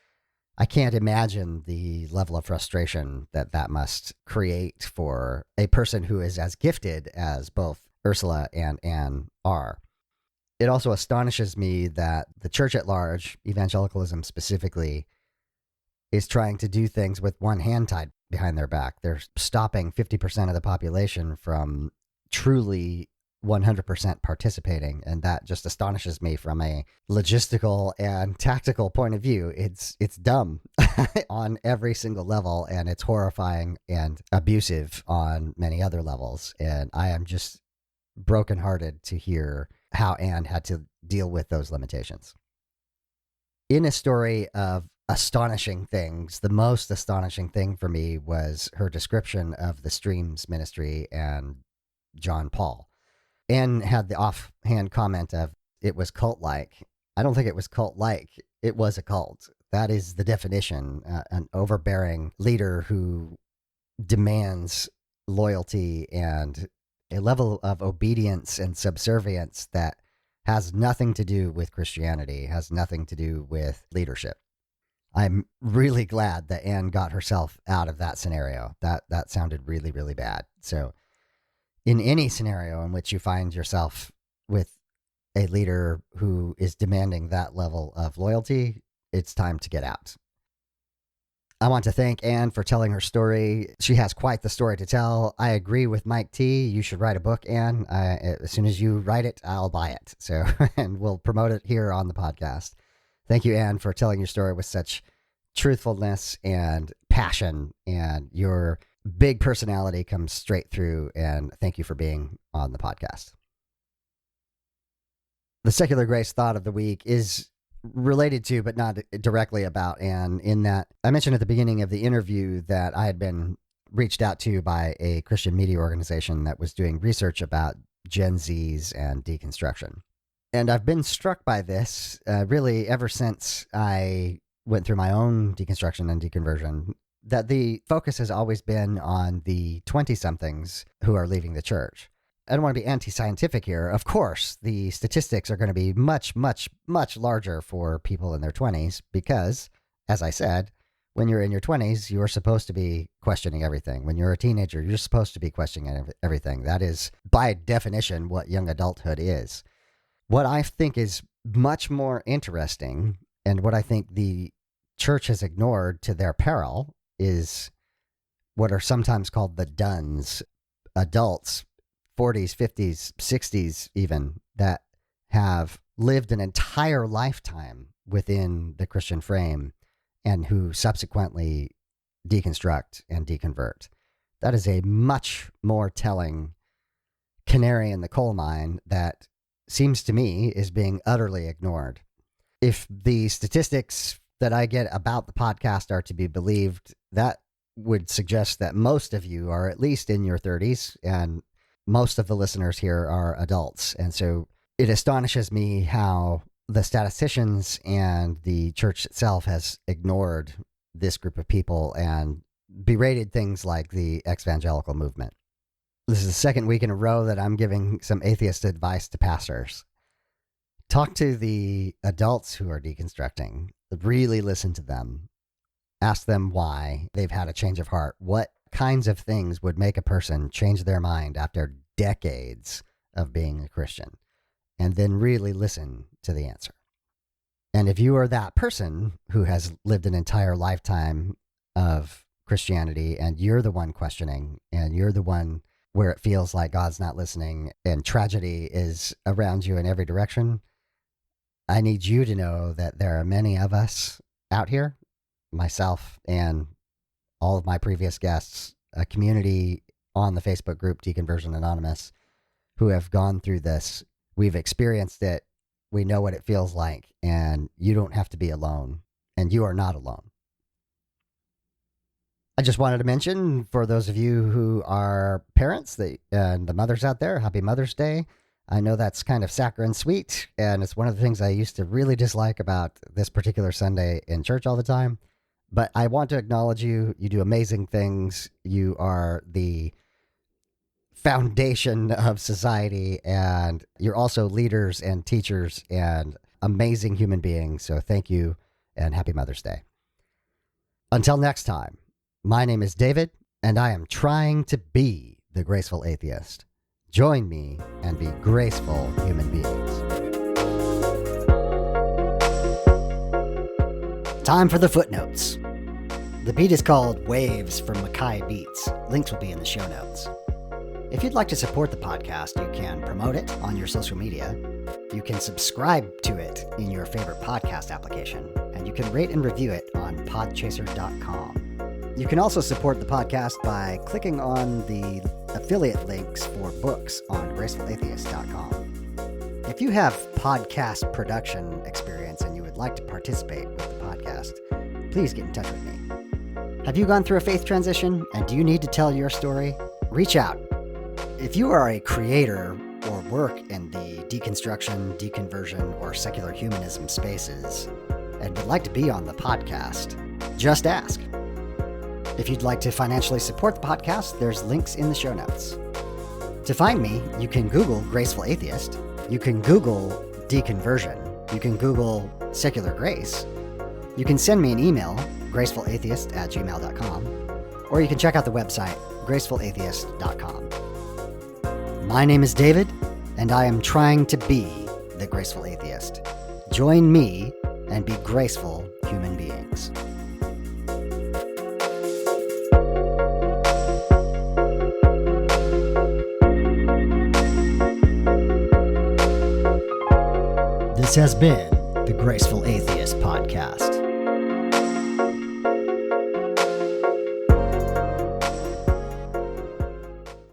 [SPEAKER 1] I can't imagine the level of frustration that must create for a person who is as gifted as both Ursula and Anne are. It also astonishes me that the church at large, evangelicalism specifically, is trying to do things with one hand tied behind their back. They're stopping 50% of the population from truly 100% participating, and that just astonishes me from a logistical and tactical point of view. It's dumb on every single level, and it's horrifying and abusive on many other levels. And I am just brokenhearted to hear how Anne had to deal with those limitations. In a story of astonishing things, the most astonishing thing for me was her description of the Streams ministry and John Paul. Anne had the offhand comment of it was cult-like. I don't think it was cult-like. It was a cult. That is the definition. An overbearing leader who demands loyalty and a level of obedience and subservience that has nothing to do with Christianity, has nothing to do with leadership. I'm really glad that Anne got herself out of that scenario. That sounded really, really bad. So in any scenario in which you find yourself with a leader who is demanding that level of loyalty, it's time to get out. I want to thank Anne for telling her story. She has quite the story to tell. I agree with Mike T. You should write a book, Anne. As soon as you write it, I'll buy it. So, and we'll promote it here on the podcast. Thank you, Anne, for telling your story with such truthfulness and passion, and your big personality comes straight through, and thank you for being on the podcast. The secular grace thought of the week is related to, but not directly about Anne, in that I mentioned at the beginning of the interview that I had been reached out to by a Christian media organization that was doing research about Gen Zs and deconstruction. And I've been struck by this really ever since I went through my own deconstruction and deconversion, that the focus has always been on the 20-somethings who are leaving the church. I don't want to be anti-scientific here. Of course, the statistics are going to be much, much, much larger for people in their 20s because, as I said, when you're in your 20s, you're supposed to be questioning everything. When you're a teenager, you're supposed to be questioning everything. That is, by definition, what young adulthood is. What I think is much more interesting, and what I think the church has ignored to their peril, is what are sometimes called the duns, adults, 40s, 50s, 60s even, that have lived an entire lifetime within the Christian frame and who subsequently deconstruct and deconvert. That is a much more telling canary in the coal mine that seems to me is being utterly ignored. If the statistics that I get about the podcast are to be believed, that would suggest that most of you are at least in your 30s, and most of the listeners here are adults. And so it astonishes me how the statisticians and the church itself has ignored this group of people and berated things like the evangelical movement. This is the second week in a row that I'm giving some atheist advice to pastors. Talk to the adults who are deconstructing. Really listen to them. Ask them why they've had a change of heart. What kinds of things would make a person change their mind after decades of being a Christian? And then really listen to the answer. And if you are that person who has lived an entire lifetime of Christianity and you're the one questioning and you're the one where it feels like God's not listening and tragedy is around you in every direction, I need you to know that there are many of us out here, myself and all of my previous guests, a community on the Facebook group Deconversion Anonymous, who have gone through this. We've experienced it. We know what it feels like, and you don't have to be alone, and you are not alone. I just wanted to mention, for those of you who are parents and the mothers out there, happy Mother's Day. I know that's kind of saccharine sweet, and it's one of the things I used to really dislike about this particular Sunday in church all the time. But I want to acknowledge you. You do amazing things. You are the foundation of society, and you're also leaders and teachers and amazing human beings. So thank you, and happy Mother's Day. Until next time, my name is David, and I am trying to be the graceful atheist. Join me and be graceful human beings. Time for the footnotes. The beat is called Waves from Mackay Beats. Links will be in the show notes. If you'd like to support the podcast, you can promote it on your social media. You can subscribe to it in your favorite podcast application, and you can rate and review it on podchaser.com. You can also support the podcast by clicking on the affiliate links for books on gracefulatheist.com. If you have podcast production experience and you would like to participate with the podcast, please get in touch with me. Have you gone through a faith transition and do you need to tell your story? Reach out. If you are a creator or work in the deconstruction, deconversion, or secular humanism spaces and would like to be on the podcast, just ask. If you'd like to financially support the podcast, there's links in the show notes. To find me, you can Google Graceful Atheist, you can Google Deconversion, you can Google Secular Grace, you can send me an email, gracefulatheist@gmail.com, or you can check out the website, gracefulatheist.com. My name is David, and I am trying to be the Graceful Atheist. Join me and be graceful human beings. This has been the Graceful Atheist Podcast.